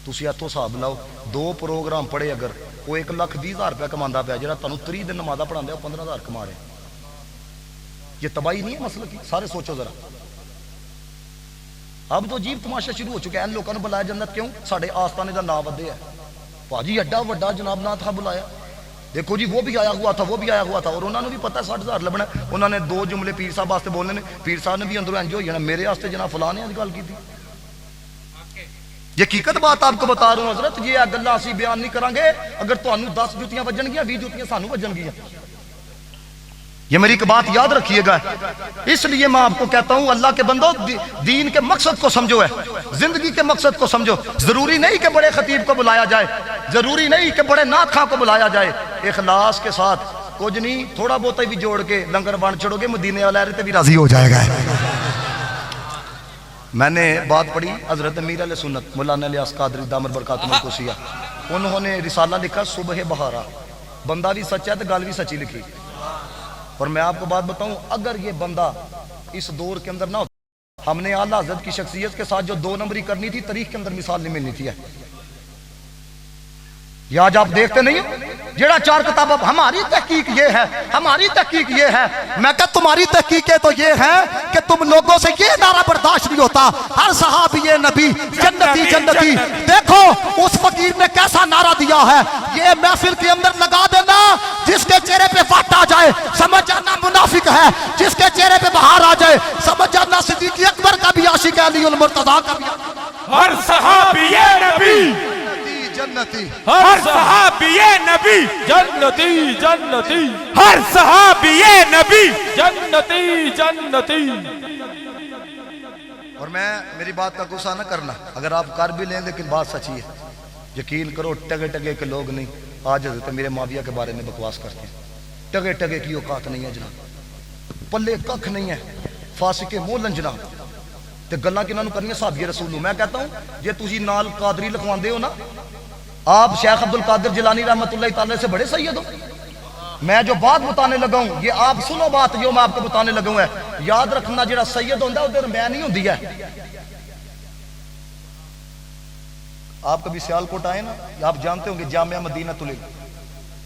تسی اتوں حساب لاؤ 2 پروگرام پڑھے اگر وہ 1,20,000 روپے کما پیا، جہاں تمہیں 30 دن نمازاں پڑھا وہ 15,000 کما رہے۔ یہ تباہی نہیں ہے مسئلہ کی؟ سارے سوچو ذرا۔ اب تو عجیب تماشا شروع ہو چکا ہے، ان لوگوں نے بلایا جنت کیوں؟ ساڈے آستانے کا نام ودے ہے، پاجی ایڈا وڈا جناب نہ تھا بلایا، دیکھو جی وہ بھی آیا ہوا تھا، وہ بھی آیا ہوا تھا، اور انہوں نے بھی پتا 60,000 لبنا۔ انہوں نے 2 جملے پیر صاحب واسطے بولنے نے، پیر صاحب نے بھی اندروں انج ہو جانا میرے واسطے جناب فلاں نے گل کی تھی۔ یہ حقیقت بات آپ کو بتا رہا ہوں حضرت، یہ گلاں اسی بیان نہیں کریں گے، اگر تانوں 10 جوتیاں وجن گیاں 20 جوتیاں سانوں وجن گیاں۔ یہ میری ایک بات یاد رکھیے گا، اس لیے میں آپ کو کہتا ہوں اللہ کے بندو دین کے مقصد کو سمجھو ہے، زندگی کے مقصد کو سمجھو۔ ضروری نہیں کہ بڑے خطیب کو بلایا جائے، ضروری نہیں کہ بڑے نعت خواں کو بلایا جائے، اخلاص کے ساتھ کچھ نہیں، تھوڑا بہت بھی جوڑ کے لنگر بانٹ چھوڑو گے مدینے والا رہتے بھی راضی ہو جائے گا۔ میں نے بات پڑھی حضرت امیر علیہ سنت مولانا الیاس قادری دامت برکاتہ القدسیہ، انہوں نے رسالہ لکھا صبح بہارا، بندہ بھی سچا ہے تو گل بھی سچی لکھی۔ اور میں آپ کو بات بتاؤں، اگر یہ بندہ اس دور کے اندر نہ ہوتا، ہم نے اعلیٰ حضرت کی شخصیت کے ساتھ جو 2 نمبری کرنی تھی تاریخ کے اندر مثال نہیں ملنی تھی۔ یہ آج آپ دیکھتے نہیں ہو جیڑا 4 کتاب، اب ہماری تحقیق یہ ہے، ہماری تحقیق یہ ہے، میں کہا تمہاری تحقیقیں تو یہ ہے کہ تم لوگوں سے یہ نعرہ برداشت نہیں ہوتا، ہر صحابی نبی جنتی جنتی۔ دیکھو اس فقیر نے کیسا نعرہ دیا ہے، یہ محفل کے اندر لگا دینا، جس کے چہرے پہ وٹ آ جائے سمجھ جانا منافق ہے، جس کے چہرے پہ بہار آ جائے سمجھ جانا صدیق اکبر کا بھی عاشق ہے، علی المرتضیٰ کا بھی۔ ہر صحابی نبی جنتی، ہر صحابی نبی جنتی جنتی، ہر صحابی نبی جنتی جنتی۔ اور میں میری بات کا غصہ نہ کرنا اگر آپ کر بھی لیں، لیکن بات سچی ہے، یقین کرو ٹگے ٹگے کے لوگ نہیں آج حضرت میرے معاویہ کے بارے میں بکواس کرتے ہیں، ٹگے ٹگے کی اوقات نہیں ہے جناب، پلے ککھ نہیں ہے، فاسق مولن جناب تے گلاں کنہاں نوں کرنیاں صحابی رسول نوں۔ میں کہتا ہوں جے تسی نال قادری لکھواندے ہو نا، آپ شیخ عبد القادر جیلانی رحمۃ اللہ تعالی سے بڑے سید ہو۔ میں جو بات بتانے لگا ہوں یہ آپ سنو، بات جو میں آپ کو بتانے لگا ہوں ہے، یاد رکھنا جڑا سید ہوندا ہے ادھر میں نہیں ہوندی ہے۔ آپ کبھی سیالکوٹ آئے نا، آپ جانتے ہوں گے جامعہ مدینہ العلم،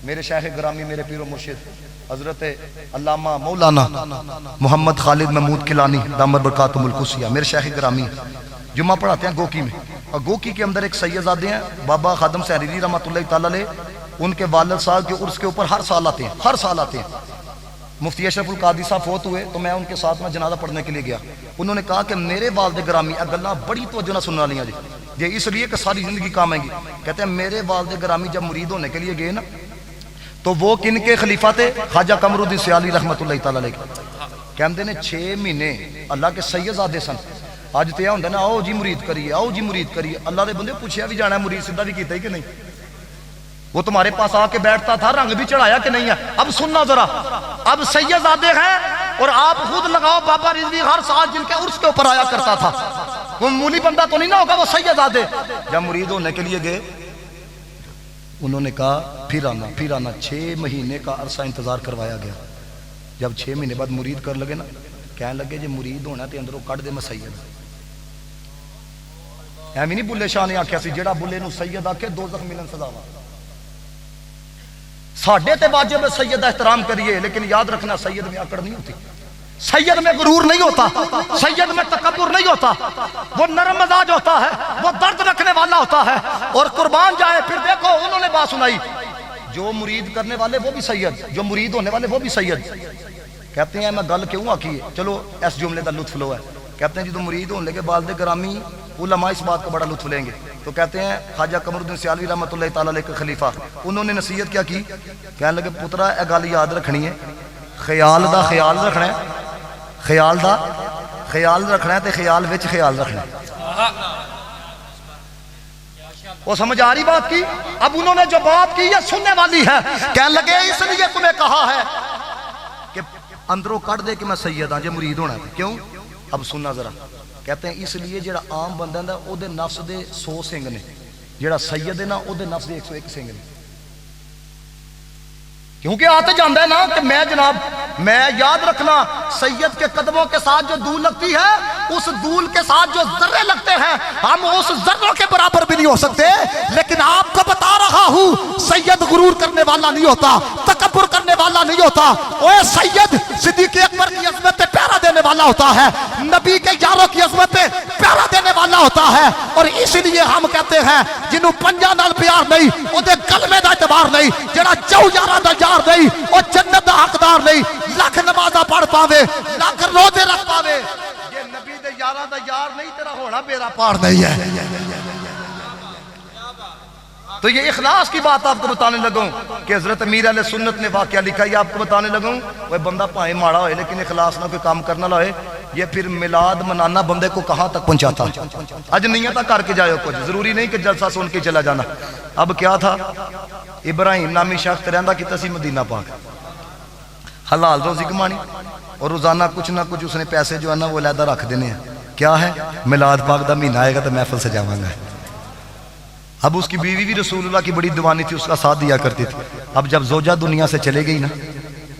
میرے شیخ گرامی میرے پیر و مرشد حضرت علامہ مولانا محمد خالد محمود کیلانی دامت برکاتہم القدسیہ میرے شیخ گرامی، جمعہ پڑھاتے ہیں گوکی میں، اور گوکی کے اندر ایک سیدزادے ہیں بابا خادم سہریری رحمۃ اللہ تعالی علیہ، ان کے والد صاحب کے عرس کے اوپر ہر سال آتے ہیں، ہر سال آتے ہیں۔ مفتی اشرف القادری صاحب فوت ہوئے تو میں ان کے ساتھ میں جنازہ پڑھنے کے لیے گیا، انہوں نے کہا کہ میرے والد گرامی گلاں بڑی توجہ نہ سننا لیاں جی، یہ اس لیے کہ ساری زندگی کام آئیں گی۔ کہتے ہیں میرے والد گرامی جب مرید ہونے کے لیے گئے نا تو وہ کن کے خلیفہ تھے؟ خواجہ قمر الدین سیالی رحمۃ اللہ تعالی علیہ، کہتے ہیں 6 مہینے اللہ کے سیدزادے سن۔ آج تو یہ ہوتا ہے نا آؤ جی مرید کریے، آؤ جی مرید کریے، اللہ دے بندے پوچھیا بھی جانا ہے مرید سیدھا بھی کیتا ہی کہ نہیں؟ وہ تمہارے پاس آ کے بیٹھتا تھا، رنگ بھی چڑھایا کہ نہیں ہے؟ اب سننا ذرا، اب سیدزادے ہیں اور آپ خود لگاؤ بابا رضوی ہر سال جن کے عرس کے اوپر آیا کرتا تھا، وہ مولی بندہ تو نہیں نہ ہوگا وہ سیدزادے۔ جب مرید ہونے کے لیے گئے انہوں نے کہا پھر آنا 6 مہینے کا عرصہ انتظار کروایا گیا. جب 6 مہینے بعد مرید کر لگے نا, کہنے لگے جی مرید ہونا تے اندروں کٹ دے میں سید. ایویں نہیں بلے شاہ نے آخیا سی جڑا بلے نو سید آکھے دوزخ ملن سزا وا. ساڈے تے واجب ہے سید کا احترام کریے, لیکن یاد رکھنا سید میں آکڑ نہیں ہوتی, سید میں غرور نہیں ہوتا, سید میں تکبر نہیں ہوتا. وہ نرم مزاج ہوتا ہے, وہ درد رکھنے والا ہوتا ہے, اور قربان جائے. پھر دیکھو انہوں نے بات سنائی, جو مرید کرنے والے وہ بھی سید, جو مرید ہونے والے وہ بھی سید. کہتے ہیں میں گل کیوں آکی ہے, چلو اس جملے کا لطف لو ہے. کہتے ہیں جب مرید ہونے کے بعد گرامی علماء اس بات کا بڑا لطف لیں گے. تو کہتے ہیں خواجہ قمر الدین سیالوی رحمۃ اللہ تعالی علیہ کے خلیفہ, انہوں نے نصیحت کیا کی, کہنے لگے پترا اے گل یاد رکھنی ہے, خیال دا خیال رکھنا ہے, خیال دا خیال رکھنا ہے, تے خیال وچ خیال رکھنا ہے. وہ سمجھ آ رہی بات کی؟ اب انہوں نے جو بات کی ہے سننے والی ہے. کہنے لگے اس لیے تمہیں کہا ہے کہ اندروں کٹ دے کہ میں سید ہاں جے مرید ہونا ہے. کیوں؟ اب سننا ذرا. کہتے ہیں اس لیے جڑا عام بندہ ہے او دے نفس دے 100 سنگ نے, جڑا سید ہے نا او دے نفس دے 101 سنگ نے. کیونکہ آتے جانتا ہے نا کہ میں جناب, میں یاد رکھنا سید کے قدموں کے ساتھ جو دول لگتی ہے, اس دول کے ساتھ جو ذرے لگتے ہیں, ہم اس ذروں کے برابر بھی نہیں ہو سکتے. لیکن آپ کو بتا رہا ہوں سید غرور کرنے والا نہیں ہوتا, تکبر کرنے والا نہیں ہوتا. اوے سید صدیق اکبر کی عظمت پہ پیرا دینے والا ہوتا ہے, نبی کے یاروں کی عظمت پہ پیرا دینے والا ہوتا ہے. اور اس لیے ہم کہتے ہیں جنہوں پنجا نال پیار نہیں, وہ دے کلمے دا اعتبار نہیں, جڑا چو یاراں دا یار نہیں, وہ جنت دا حقدار نہیں. لاکھ نمازاں پڑھ پاوے, لاکھ روزے رکھ پاوے, یہ نبی دے یاراں دا یار نہیں, تیرا ہونا بیڑا پار نہیں ہے. تو یہ اخلاص کی بات آپ کو بتانے لگوں کہ حضرت امیر اہل سنت نے واقعہ لکھا, یہ آپ کو بتانے لگوں. وہ بندہ پائیں ماڑا ہوئے لیکن اخلاص نہ کوئی کام کرنا نہ ہوئے, یہ پھر میلاد منانا بندے کو کہاں تک پہنچاتا. آج نیتہ کر کے جائے کچھ, ضروری نہیں کہ جلسہ سن کے چلا جانا. اب کیا تھا, ابراہیم نامی شخص رہندا کیتا سی مدینہ پاک, حلال روزی کمانی, اور روزانہ کچھ نہ کچھ اس نے پیسے جو ہے نا وہ علیحدہ رکھ دینے ہیں. کیا ہے, میلاد پاک دا مہینہ آئے گا تو محفل سجاواں گا. اب اس کی بیوی بھی رسول اللہ کی بڑی دیوانی تھی, اس کا ساتھ دیا کرتی تھی. اب جب زوجہ دنیا سے چلے گئی نا,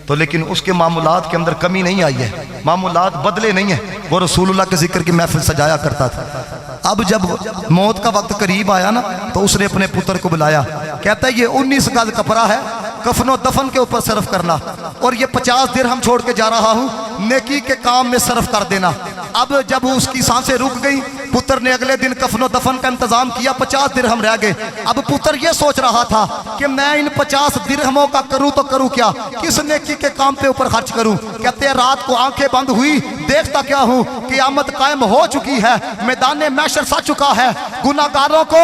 تو لیکن اس کے معمولات کے اندر کمی نہیں آئی ہے, معمولات بدلے نہیں ہیں. وہ رسول اللہ کے ذکر کی محفل سجایا کرتا تھا. اب جب موت کا وقت قریب آیا نا, تو اس نے اپنے پتر کو بلایا. کہتا ہے یہ 19 گز کپڑا ہے, کفن و دفن کے اوپر صرف کرنا, اور یہ 50 درہم چھوڑ کے جا رہا ہوں, نیکی کے کام میں صرف کر دینا. اب جب اس کی سانسیں رک گئی, پتر نے اگلے دن کفن و دفن کا انتظام کیا, 50 درہم رہ گئے. اب پتر یہ سوچ رہا تھا کہ میں ان 50 درہموں کا کروں تو کروں کیا, کس نیکی کے کام پہ اوپر خرچ کروں. کہتے ہیں رات کو آنکھیں بند ہوئی, دیکھتا کیا ہوں, قیامت قائم ہو چکی ہے, میدان محشر سج چکا ہے, گناہگاروں کو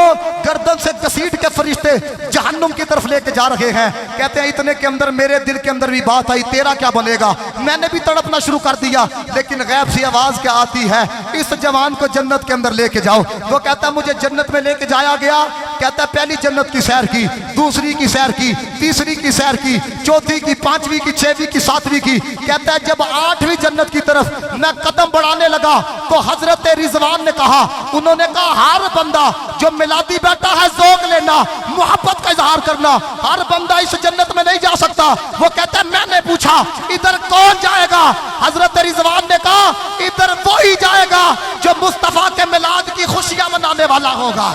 گردن سے گھسیٹ کے فرشتے جہنم کی طرف لے کے جا رہے ہیں. کہتے ہیں اتنے کے اندر میرے دل کے اندر بھی بات آئی, تیرا کیا بنے گا. میں نے بھی تڑپنا شروع کر دیا, لیکن غیب سے آواز کیا آتی ہے, اس جوان کو جنت کے اندر لے کے جاؤ. وہ کہتا ہے مجھے جنت میں لے کے جایا گیا. کہتا ہے پہلی جنت کی سیر کی, دوسری کی سیر کی, تیسری کی سیر کی, چوتھی کی, پانچویں کی, چھویں کی, ساتویں کی. کہتا ہے جب 8ویں جنت کی طرف میں قدم بڑھانے لگا تو حضرت رضوان نے کہا, انہوں نے کہا ہر بندہ جو میلادی بیٹھا ہے ذوق لینا, محبت کا اظہار کرنا, ہر بندہ اس جنت میں نہیں جا سکتا. وہ کہتا ہے میں نے پوچھا ادھر کون جائے گا. حضرت رضوان نے کہا ادھر وہی جائے گا جو مصطفیٰ کے میلاد کی خوشیاں منانے والا ہوگا.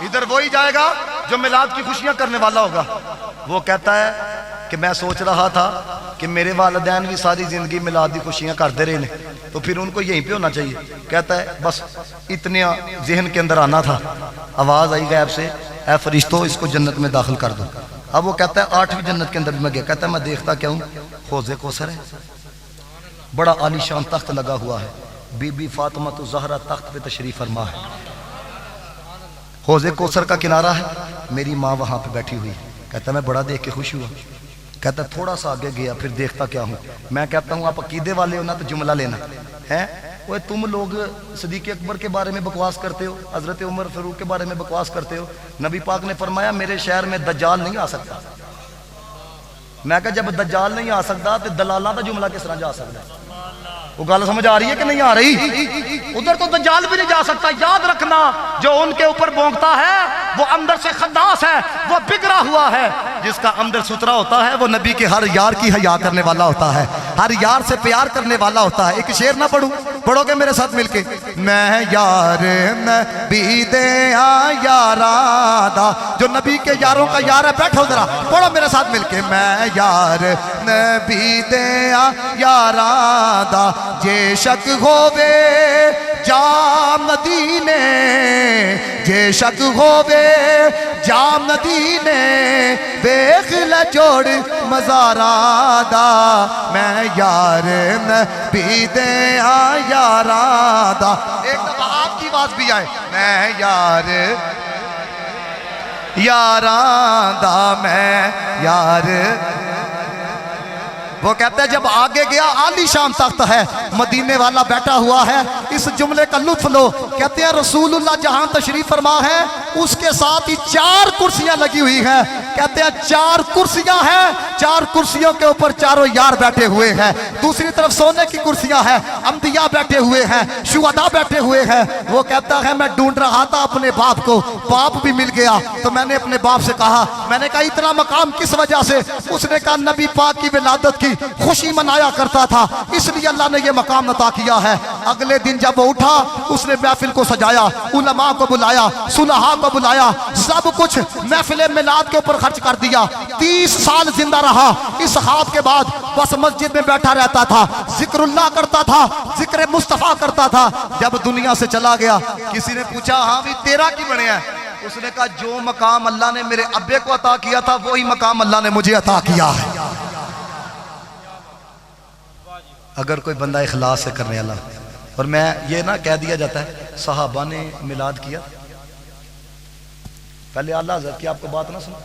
ادھر وہی جائے گا جو میلاد کی خوشیاں کرنے والا ہوگا. وہ کہتا ہے کہ میں سوچ رہا تھا کہ میرے والدین بھی ساری زندگی میلاد کی خوشیاں کرتے رہے ہیں, تو پھر ان کو یہیں پہ ہونا چاہیے. کہتا ہے بس اتنے ذہن کے اندر آنا تھا, آواز آئی غیب سے, اے فرشتوں اس کو جنت میں داخل کر دو. اب وہ کہتا ہے 8ویں جنت کے اندر بھی میں گیا. کہتا ہے میں دیکھتا کیا ہوں, حوض کوثر ہے, بڑا عالی شان تخت لگا ہوا ہے, بی بی فاطمہ تو زہرا تخت پہ تشریف فرما ہے. حوض کوثر کا کنارہ ہے, میری ماں وہاں پہ بیٹھی ہوئی. کہتا ہے میں بڑا دیکھ کے خوش ہوا. کہتا ہے تھوڑا سا آگے گیا, پھر دیکھتا کیا ہوں. میں کہتا ہوں آپ عقیدے والے ہو نا, تو جملہ لینا ہے. وہ تم لوگ صدیق اکبر کے بارے میں بکواس کرتے ہو, حضرت عمر فاروق کے بارے میں بکواس کرتے ہو. نبی پاک نے فرمایا میرے شہر میں دجال نہیں آ سکتا. میں کہا جب دجال نہیں آ سکتا تو دلالاں دا جملہ کس طرح جا سکتا ہے؟ وہ گل سمجھ آ رہی ہے کہ نہیں آ رہی؟ ادھر تو دجال بھی نہیں جا سکتا. یاد رکھنا جو ان کے اوپر بونکتا ہے وہ اندر سے خناس ہے, وہ بگڑا ہوا ہے. جس کا اندر ستھرا ہوتا ہے وہ نبی کے ہر یار کی حیا کرنے والا ہوتا ہے, ہر یار سے پیار کرنے والا ہوتا ہے. ایک شعر نہ پڑھوں, پڑھو گے میرے ساتھ مل کے؟ میں یار نبی دے یاراں دا, جو نبی کے یاروں کا یار ہے, بیٹھو ذرا پڑھو میرے ساتھ مل کے. میں یار نبی دے یاراں دا جے شک ہووے جا مدینے, جے شک ہووے جا مدینے, ویکھ لے جوڑ مزاراں دا. میں یار نبی دے یاراں دا. ایک دفعہ آپ کی آواز بھی آئے, میں یار یاراں دا, میں یار. وہ کہتے ہیں جب آگے گیا عالی شان تخت ہے, مدینے والا بیٹھا ہوا ہے, اس جملے کا لطف لو. کہتے ہیں رسول اللہ جہاں تشریف فرما ہے اس کے ساتھ ہی 4 کرسیاں لگی ہوئی ہیں. کہتے ہیں 4 کرسیاں ہیں, 4 کرسیوں کے اوپر چاروں یار بیٹھے ہوئے ہیں. دوسری طرف سونے کی کرسیاں ہیں, انبیاء بیٹھے ہوئے ہیں, شہداء بیٹھے ہوئے ہیں. وہ کہتا ہے میں ڈھونڈ رہا تھا اپنے باپ کو, باپ بھی مل گیا. تو میں نے اپنے باپ سے کہا, میں نے کہا اتنا مقام کس وجہ سے؟ اس نے کہا نبی پاک کی ولادت کی خوشی منایا کرتا تھا, اس لیے اللہ نے یہ مقام عطا کیا ہے. اگلے دن جب وہ اٹھا اس نے محفل کو سجایا, علماء کو بلایا, صلحاء کو بلایا, سب کچھ محفل میلاد کے اوپر خرچ کر دیا. 30 سال زندہ رہا. اس خواب کے بعد بس مسجد میں بیٹھا رہتا تھا, ذکر اللہ کرتا تھا, ذکر مصطفیٰ کرتا تھا. جب دنیا سے چلا گیا کسی نے پوچھا ہاں بھی تیرا کی بنے ہیں؟ اس نے کہا جو مقام اللہ نے میرے ابے کو عطا کیا تھا وہی مقام اللہ نے مجھے عطا کیا ہے. اگر کوئی بندہ اخلاص سے کرنے والا, اور میں یہ نہ کہہ دیا جاتا ہے صحابہ نے میلاد کیا, پہلے اللہ حضرت کی آپ کو بات نہ سنا,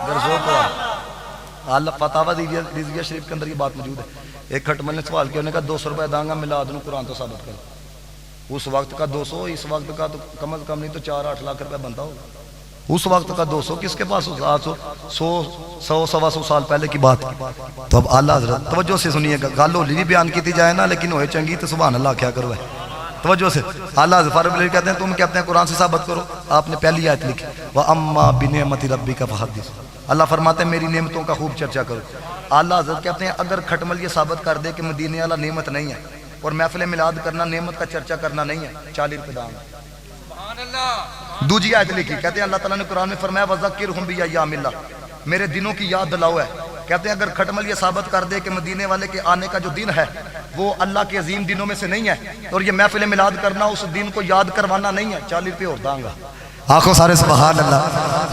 اگر زور کو اللہ فتاوی رضویہ شریف کے اندر یہ بات موجود ہے. ایک کھٹمل نے سوال کیا, انہوں نے کہا 200 روپے داں گا میلاد نو قرآن تو ثابت کر. اس وقت کا 200, اس وقت کا تو کم از کم نہیں تو 4-8 لاکھ روپے بنتا ہوگا. اس وقت کا 200 کس کے پاس, 100-125 سال پہلے کی بات. تو اب اعلیٰ حضرت توجہ سے سنیے گا, گل ہولی بھی بیان کی جائے نا لیکن ہوئے چنگی تو سبحان اللہ کیا کرو ہے. توجہ سے اعلیٰ حضرت فاروق علی کہتے ہیں تم کہتے ہیں قرآن سے ثابت کرو. آپ نے پہلی آیت لکھی وَأَمَّا بِنِعْمَتِ رَبِّكَ فَحَدِّثْ. اللہ فرماتے ہیں میری نعمتوں کا خوب چرچا کرو. اعلیٰ حضرت کہتے ہیں اگر کھٹمل یہ ثابت کر دے کہ مدینے والا نعمت نہیں ہے اور محفل میلاد کرنا نعمت کا چرچا کرنا نہیں ہے, 40 روپے داں گا. دوسری آیت لکھی, کہتے ہیں اللہ تعالیٰ نے قرآن میں فرمایا وَذَكِّرْهُمْ بِأَيَّامِ اللَّهِ, میرے دنوں کی یاد دلاؤ ہے. کہتے ہیں اگر کھٹمل یہ ثابت کر دے کہ مدینے والے کے آنے کا جو دن ہے وہ اللہ کے عظیم دنوں میں سے نہیں ہے اور یہ محفل میلاد کرنا اس دن کو یاد کروانا نہیں ہے, 40 روپے اور داں گا. آنکھوں سارے سبحان اللہ.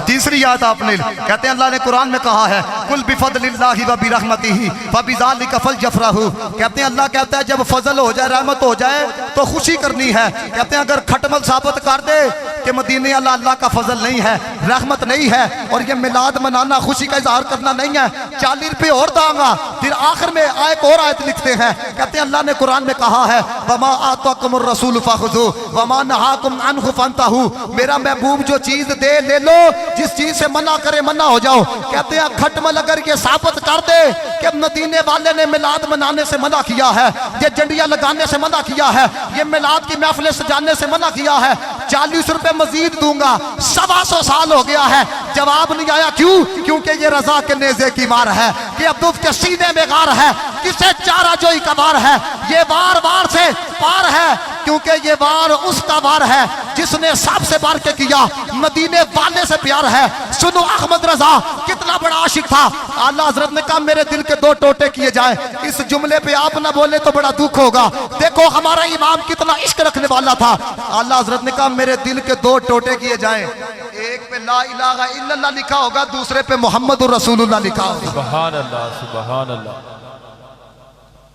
تیسری آیت آپ نے, کہتے ہیں اللہ نے قرآن میں کہا ہے قُلْ بِفَضْلِ اللَّهِ وَبِرَحْمَتِهِ فَبِذَلِكَ فَلْيَفْرَحُوا. کہتے ہیں اللہ کہتا ہے جب فضل ہو جائے, رحمت ہو جائے تو خوشی کرنی ہے. کہتے ہیں اگر کھٹمل ثابت کر دے کہ مدینے اللہ کا فضل نہیں ہے, رحمت نہیں ہے اور یہ میلاد منانا خوشی کا اظہار کرنا نہیں ہے, 40 روپے اور داں گا. پھر آخر میں ایک اور آیت لکھتے ہیں, کہتے ہیں اللہ نے قرآن میں کہا ہے وَمَا آتَاكُمُ الرَّسُولُ فَخُذُوهُ وَمَا نَهَاكُمْ عَنْهُ فَانْتَهُوا. میرا محبوب جو چیز دے لے لو, جس چیز سے منع کرے منع ہو جاؤ. کہتے ہیں کھٹمل اگر یہ ثابت کر دے کہ مدینے والے نے میلاد منانے سے منع کیا ہے, یہ جنڈیاں لگانے سے منع کیا ہے, یہ میلاد کی محفلیں سجانے سے منع کیا ہے, 40 روپے مزید دوں گا. 125 سال ہو گیا ہے, جواب نہیں آیا. کیوں؟ کیونکہ یہ رضا کے نیزے کی مار ہے, کہ عبدالف کے سینے میں غار ہے, کسے چارہ جوئی کا وار ہے, یہ وار وار سے پار ہے, کیونکہ یہ وار اس کا وار ہے جس نے سب سے بار کے کیا, مدینے والے سے پیار ہے. سنو احمد رضا کتنا بڑا عاشق تھا. اعلیٰ حضرت نے کہا میرے دل کے 2 ٹوٹے کیے جائیں. اس جملے پہ آپ نہ بولے تو بڑا دکھ ہوگا. دیکھو ہمارا امام کتنا عشق رکھنے والا تھا. اعلیٰ حضرت نے کہا میرے دل کے 2 ٹوٹے کیے جائیں, ایک پہ لا الہ الا اللہ لکھا ہوگا, دوسرے پہ محمد الرسول اللہ لکھا ہوگا. سبحان اللہ سبحان اللہ.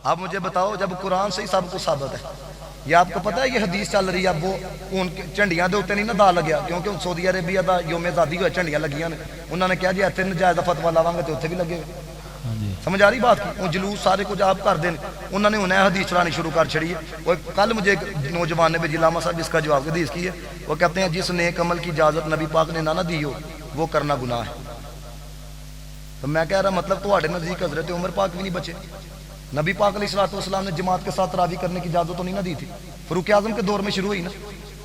آپ مجھے بتاؤ جب قرآن سے ہی سب کچھ ثابت ہے, یہ آپ کو پتہ ہے یہ حدیث چل رہی ہے, اب وہ ان کے جھنڈیاں دے اوتے نہیں نا دا لگیا, کیونکہ سعودی عربیہ دا یوم آزادی ہوئے جھنڈیاں لگیاں نے, انہوں نے کہا جی ایتھے نجائز فتوا لاواں گے تے اوتھے بھی لگے گا. سمجھ آ رہی بات کی؟ وہ جلوس سارے کچھ آپ کر دیں, انہوں نے انہیں حدیث چلانی شروع کر چھڑی ہے. وہ کل مجھے ایک نوجوان نے بھیجی, علامہ صاحب اس کا جواب حدیث کی ہے. وہ کہتے ہیں جس نیک عمل کی اجازت نبی پاک نے نہ دی ہو وہ کرنا گناہ ہے. تو میں کہہ رہا مطلب تواڈے نزدیک حضرت عمر پاک بھی نہیں بچے؟ نبی پاک علیہ الصلوۃ والسلام نے جماعت کے ساتھ تراویح کرنے کی اجازت تو نہیں نہ دی تھی؟ فاروق اعظم کے دور میں شروع ہوئی نا،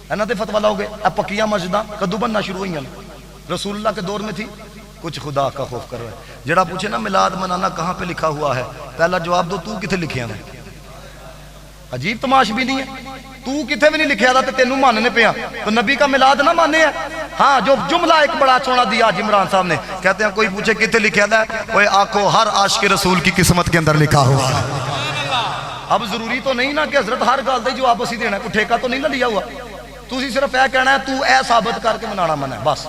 انہاں تے فتوی لاؤ گے اب پکیاں مسجداں کدو بننا شروع ہوئی نا؟ رسول اللہ کے دور میں تھی؟ کچھ خدا کا خوف کرو ہے۔ جڑا پوچھے نا میلاد منانا کہاں پہ لکھا ہوا ہے، پہلا جواب دو تو کتنے لکھیا نا؟ عجیب تماش بھی نہیں ہے، تو کتنے بھی نہیں لکھیا تھا تو تینوں ماننے پیا، تو نبی کا میلاد نہ مانے ہے۔ ہاں جو جملہ ایک بڑا چوڑا دیا آج عمران صاحب نے، کہتے ہیں کوئی پوچھے کتنے لکھیا تھا، وہ آنکھوں ہر عاشق رسول کی قسمت کے اندر لکھا ہوا ہے۔ اب ضروری تو نہیں نا کہ حضرت ہر گل دے جواب اسی دینا ہے، کوئی ٹھیکہ تو نہیں نہ لیا ہوا، تو صرف اے کہنا ہے تو اے ثابت کر کے منانا من ہے، بس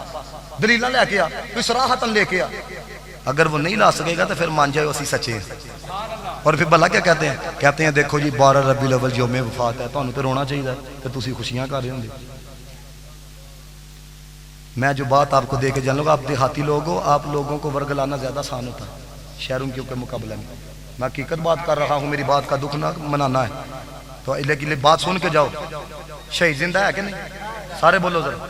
دلیلہ لے کے آ، کوئی صراحتاً لے کے آ۔ اگر وہ نہیں لا سکے گا تو پھر مان جائے اسی سچے ہیں۔ اور پھر بھلا کیا کہتے ہیں؟ کہتے ہیں دیکھو جی 12 ربیع الاول یوم وفات ہے، تانوں تے رونا چاہیے کہ تسی خوشیاں کر رہے ہوں گے۔ میں جو بات آپ کو دے کے جان لوں گا، آپ دیہاتی لوگ ہو، آپ لوگوں کو ورگلانا زیادہ آسان ہوتا ہے شہروں کے مقابلے میں۔ میں حقیقت بات کر رہا ہوں، میری بات کا دکھ نہ منانا ہے تو لیکن بات سن کے جاؤ۔ شہید زندہ ہے کہ نہیں؟ سارے بولو ذرا۔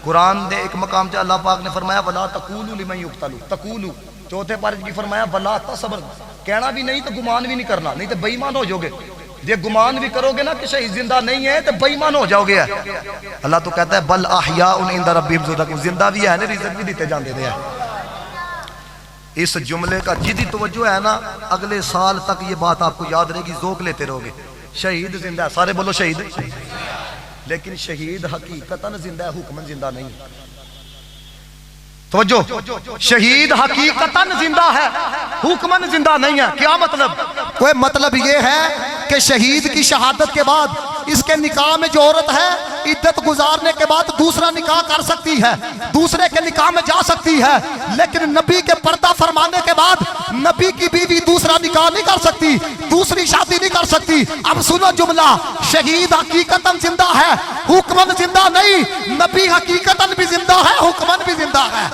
قرآن دے ایک مقام سے اللہ پاک نے فرمایا ولا تقولوا لمن یقتل، تقولوا چوتھے پارے کی فرمایا ولا تصبر، کہنا بھی نہیں تو گمان بھی نہیں کرنا، نہیں تو بے ایمان ہو جاؤ گے۔ یہ گمان بھی کرو گے نا کہ شہید زندہ نہیں ہے تو بے ایمان ہو جاؤ گے۔ اللہ تو کہتا ہے بل احیاء عند ربہم یرزقون، زندہ بھی ہے نا، رزق بھی دیتے جاندے ہیں۔ اس جملے کا جدی توجہ ہے نا، اگلے سال تک یہ بات آپ کو یاد رہے گی، ذوق لیتے رہو گے۔ شہید زندہ ہے، سارے بولو شہید، لیکن شہید حقیقتاً زندہ ہے، حکماً زندہ نہیں۔ توجہ، شہید حقیقتاً زندہ ہے، حکماً زندہ نہیں ہے۔ کیا مطلب؟ کوئی مطلب یہ ہے کہ شہید کی شہادت کے بعد اس کے نکاح میں جو عورت ہے عدت گزارنے کے بعد دوسرا نکاح کر سکتی ہے، دوسرے کے نکاح میں جا سکتی ہے، لیکن نبی کے پردہ فرمانے کے بعد نبی کی بیوی دوسرا نکاح نہیں کر سکتی، دوسری شادی نہیں کر سکتی۔ اب سنو جملہ، شہید حقیقتاً زندہ ہے، حکماً زندہ نہیں۔ نبی حقیقتاً بھی زندہ ہے، حکماً بھی زندہ ہے۔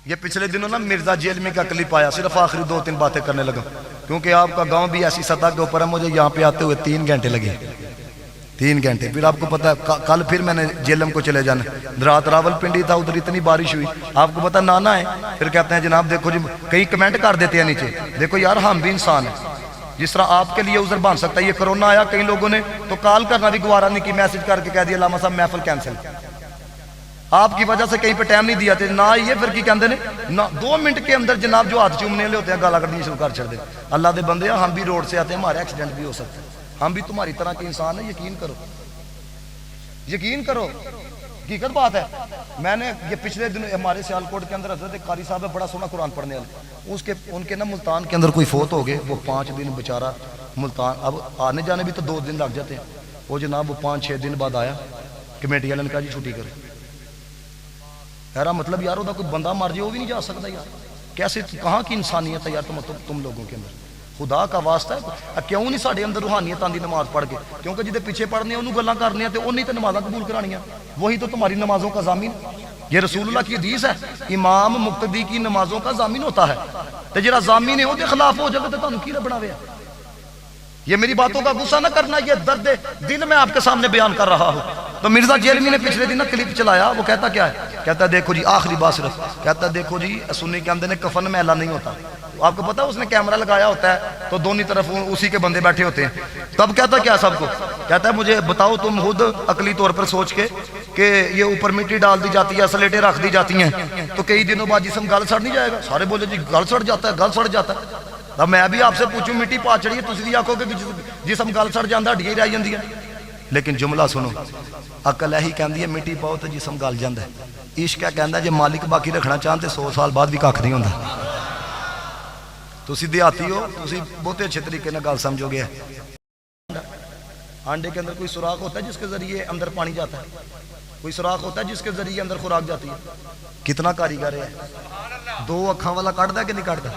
یہ پچھلے دنوں نا مرزا جیل میں کا کلپ آیا، صرف آخری 2-3 باتیں کرنے لگا کیونکہ آپ کا گاؤں بھی ایسی سطح کے اوپر ہے، مجھے یہاں پہ آتے ہوئے 3 گھنٹے لگے، 3 گھنٹے۔ پھر آپ کو پتا ہے کل پھر میں نے جیلم کو چلے جانا، رات راول پنڈی تھا، ادھر اتنی بارش ہوئی، آپ کو پتا نانا ہے، پھر کہتے ہیں جناب دیکھو جی، کئی کمنٹ کر دیتے ہیں نیچے، دیکھو یار ہم بھی انسان ہیں، جس طرح آپ کے لیے عذر بن سکتا ہے۔ یہ کرونا آیا، کئی لوگوں نے تو کال کرنا بھی گوارا نہیں کی، میسج کر کے کہہ دیا علامہ صاحب محفل کینسل، آپ کی وجہ سے کہیں پہ ٹائم نہیں دیا تھے نہ، یہ پھر کی کہندے نے 2 منٹ کے اندر جناب جو ہاتھ چومنے والے ہوتے ہیں گالا کٹنی شروع کر چھڑ دے۔ اللہ دے بندے ہم بھی روڈ سے آتے ہیں، ہمارے ایکسیڈنٹ بھی ہو سکتے ہیں، ہم بھی تمہاری طرح کے انسان ہیں، یقین کرو، یقین کرو، حقیقت بات ہے۔ میں نے یہ پچھلے دن ہمارے سیالکوٹ کے اندر حضرت قاری صاحب ہے، بڑا سونا قرآن پڑھنے والے، ان کے نا ملتان کے اندر کوئی فوت ہو گئے، وہ 5 دن بیچارہ ملتان، اب آنے جانے بھی تو 2 دن لگ جاتے ہیں، وہ جناب وہ 5-6 دن بعد آیا، کمیٹی والے نے کہا جی چھٹی کرے۔ میرا مطلب یار وہ کوئی بندہ مر جائے وہ بھی نہیں جا سکتا یار، کیسے کہاں کی انسانیت ہے یار تم لوگوں کے اندر؟ خدا کا واسطہ ہے، کیوں نہیں ساڈے اندر روحانیت آندی نماز پڑھ کے؟ کیونکہ جدے پیچھے پڑھنے ہیں انہوں گلاں کرنے ہیں تے انہی تے نمازاں قبول کرانیاں، وہی تو تمہاری نمازوں کا ضامن۔ یہ رسول اللہ کی حدیث ہے، امام مقتدی کی نمازوں کا ضامن ہوتا ہے، تے جڑا ضامن ہے وہ دے خلاف ہو جائے تے تانوں کی ربنا وے۔ یہ میری باتوں کا غصہ نہ کرنا، یہ درد دل میں آپ کے سامنے بیان کر رہا ہوں۔ تو مرزا جیلمی نے پچھلے دن کلپ چلایا، وہ کہتا کیا ہے؟ کہتا ہے دیکھو جی آخری بات صرف، کہتا ہے دیکھو جی سنی کے اندر کفن میلا نہیں ہوتا، آپ کو پتا اس نے کیمرہ لگایا ہوتا ہے تو دونوں طرف اسی کے بندے بیٹھے ہوتے ہیں، تب کہتا کیا سب کو؟ کہتا ہے مجھے بتاؤ تم خود عقلی طور پر سوچ کے کہ یہ اوپر مٹی ڈال دی جاتی ہے، سلیٹیں رکھ دی جاتی ہیں، تو کئی دنوں بعد جسم گل سڑ نہیں جائے گا؟ سارے بولے جی گل سڑ جاتا ہے، گل سڑ جاتا ہے۔ اب میں بھی آپ سے پوچھوں مٹی پا چڑی ہے، تسی بھی آکھو کہ جسم گل سڑ جاندہ ہڈیاں ہی رہ جاندیاں، لیکن جملہ سنو، عقل یہی کہندی ہے مٹی پاؤ تو جسم گل جاندا ہے، عشق کیا کہندا ہے جے مالک باقی رکھنا چاہن تے 100 سال بعد بھی کھ نہیں ہوندا۔ تسی دیہاتی ہو، تسی بہت اچھے طریقے نال گل سمجھو گے۔ انڈے کے اندر کوئی سوراخ ہوتا ہے جس کے ذریعے اندر پانی جاتا ہے، کوئی سوراخ ہوتا ہے جس کے ذریعے اندر خوراک جاتی ہے۔ کتنا کاریگر ہے، 2 اکھاں والا کٹدا کہ نہیں کٹدا؟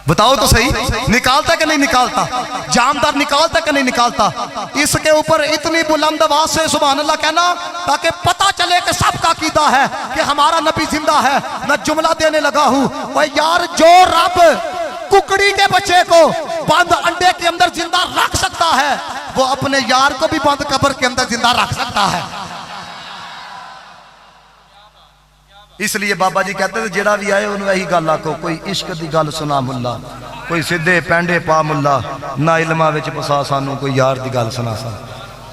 بتاؤ تو صحیح، نکالتا کہ نہیں نکالتا؟ جاندار نکالتا کہ نہیں نکالتا؟ اس کے اوپر اتنی بلند آواز سے سبحان اللہ کہنا تاکہ پتہ چلے کہ سب کا عقیدہ ہے کہ ہمارا نبی زندہ ہے۔ میں جملہ دینے لگا ہوں، وہ یار جو رب ککڑی کے بچے کو بند انڈے کے اندر زندہ رکھ سکتا ہے، وہ اپنے یار کو بھی بند قبر کے اندر زندہ رکھ سکتا ہے۔ اس لیے بابا جی کہتے تھے جڑا بھی آئے انہوں یہی گل آکھو کوئی عشق دی گل سنا ملا کوئی سدھے پینڈے پا ملا نہ علماں وچ پسا سانو کوئی یار دی گل سنا سا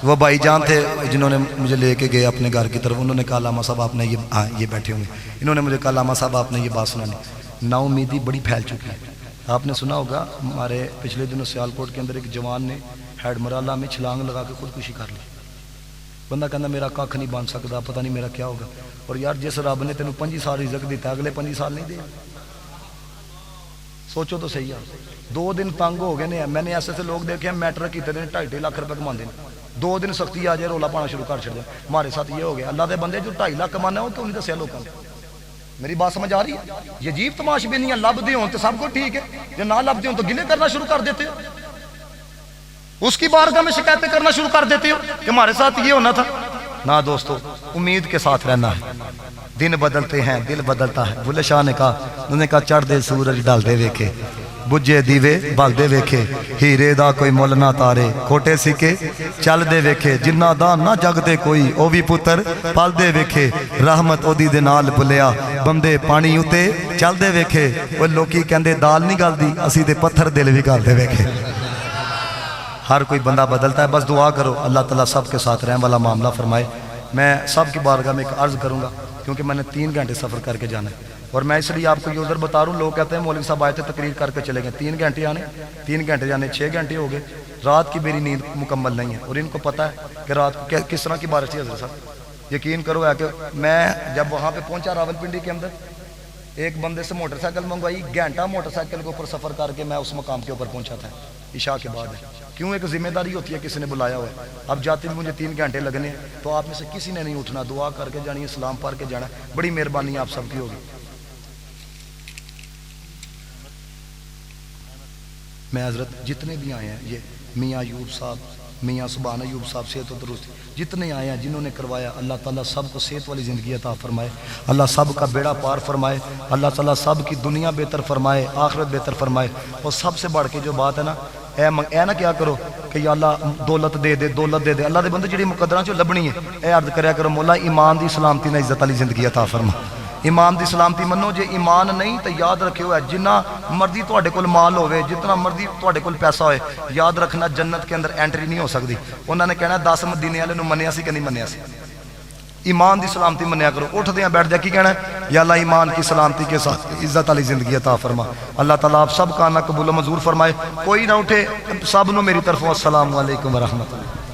وہ بھائی جان تھے جنہوں نے مجھے لے کے گئے اپنے گھر کی طرف انہوں نے کہا علامہ صاحب آپ نے یہ بیٹھے ہوں گے انہوں نے مجھے کہا علامہ صاحب آپ نے یہ بات سنانی نا امیدی بڑی پھیل چکی ہے آپ نے سنا ہوگا ہمارے پچھلے دنوں سیالکوٹ کے اندر ایک جوان نے ہیڈ مرالہ میں چھلانگ لگا کے خودکشی کر لی بندہ کہنا میرا کھ نہیں بن سکتا پتہ نہیں میرا کیا ہوگا اور یار جس رب نے تینوں 25 سال رزق دیتا اگلے 25 سال نہیں دے سوچو تو صحیح ہے 2 دن تنگ ہو گئے نے میں نے ایسے لوگ دیکھے ہیں میٹر کیتے ہیں 2.5 لاکھ روپے کماتے ہیں 2 دن سختی آ جائے رولا پانا شروع کر چھڑ جائے ہمارے ساتھ یہ ہو گیا اللہ دے بندے جو 2.5 لاکھ کمانا ہے وہ کیوں نہیں دسیا لوگوں نے میری بات سمجھ آ رہی ہے یہ عجیب تماش بھی نہیں ہے لب دے ہوں تو سب کو ٹھیک ہے جو نہ لب دے ہوں تو گلے کرنا شروع کر دیتے ہو اس کی بارگاہ میں شکایتیں کرنا شروع کر دیتے ہو کہ ہمارے ساتھ یہ ہونا تھا نہ دوستو امید کے ساتھ رہنا ہے دن بدلتے ہیں دل بدلتا ہے بلے شاہ نے کہا چڑھ دے سورج ڈال دے ویکھے بجے دیوے بل دے ویکھے ہیرے دا کوئی مول نہ تارے کھوٹے سکے چل دے ویکھے جنہ دا نہ جگ دے کوئی او بھی پتر پل دے ویکھے رحمت او دی دے نال بلیا بندے پانی اتے چل دے ویکھے وہ لوکی کہندے دال نہیں گل دی اسی دے پتھر دل بھی گل دے ویکھے ہر کوئی بندہ بدلتا ہے بس دعا کرو اللہ تعالیٰ سب کے ساتھ رحم والا معاملہ فرمائے میں سب کی بارگاہ میں ایک عرض کروں گا کیونکہ میں نے 3 گھنٹے سفر کر کے جانا ہے اور میں اس لیے آپ کو یہ ادھر بتا رہا ہوں لوگ کہتے ہیں مولوی صاحب آئے تھے تقریر کر کے چلے گئے 3 گھنٹے آنے 3 گھنٹے جانے 6 گھنٹے ہو گئے رات کی میری نیند مکمل نہیں ہے اور ان کو پتہ ہے کہ رات کو کس طرح کی بارش تھی حضرت صاحب یقین کرو ہے کہ میں جب وہاں پہ پہنچا راولپنڈی کے اندر ایک بندے سے موٹر سائیکل منگوائی گھنٹہ موٹر سائیکل کے اوپر سفر کر کے میں اس مقام کے اوپر پہنچا تھا عشاء کے بعد کیوں ایک ذمہ داری ہوتی ہے کسی نے بلایا ہوا ہے اب جاتے بھی مجھے 3 گھنٹے لگنے ہیں تو آپ میں سے کسی نے نہیں اٹھنا دعا کر کے جانی ہے سلام پڑھ کے جانا بڑی مہربانی آپ سب کی ہوگی میں حضرت جتنے بھی آئے ہیں یہ میاں ایوب صاحب میاں سبحان ایوب صاحب صحت و درست جتنے آئے ہیں جنہوں نے کروایا اللہ تعالیٰ سب کو صحت والی زندگی عطا فرمائے اللہ سب کا بیڑا پار فرمائے اللہ تعالیٰ سب کی دنیا بہتر فرمائے آخرت بہتر فرمائے اور سب سے بڑھ کے جو بات ہے نا اے نہ کیا کرو کہ یا اللہ دولت دے دے دولت دے دے اللہ دے بندے جڑی مقدراں چ لبنی ہے اے عرض کریا کرو مولا ایمان دی سلامتی نہ عزت والی زندگی عطا فرما ایمان دی سلامتی منو جے ایمان نہیں تو یاد رکھیو ہے جنہ مرضی تواڈے کول مال ہوے جتنا مرضی تواڈے کول پیسہ ہوئے یاد رکھنا جنت کے اندر انٹری نہیں ہو سکتی انہوں نے کہنا 10 مدینے والے نو منیا سی کہ نہیں منیا سی ایمان دی سلامتی منیا کرو اٹھ دیاں بیٹھ جا کی کہنا ہے یا اللہ ایمان کی سلامتی کے ساتھ عزت والی زندگی عطا فرما اللہ تعالیٰ آپ سب کا نہ قبول و منظور فرمائے کوئی نہ اٹھے سب نو میری طرف السلام علیکم ورحمۃ اللہ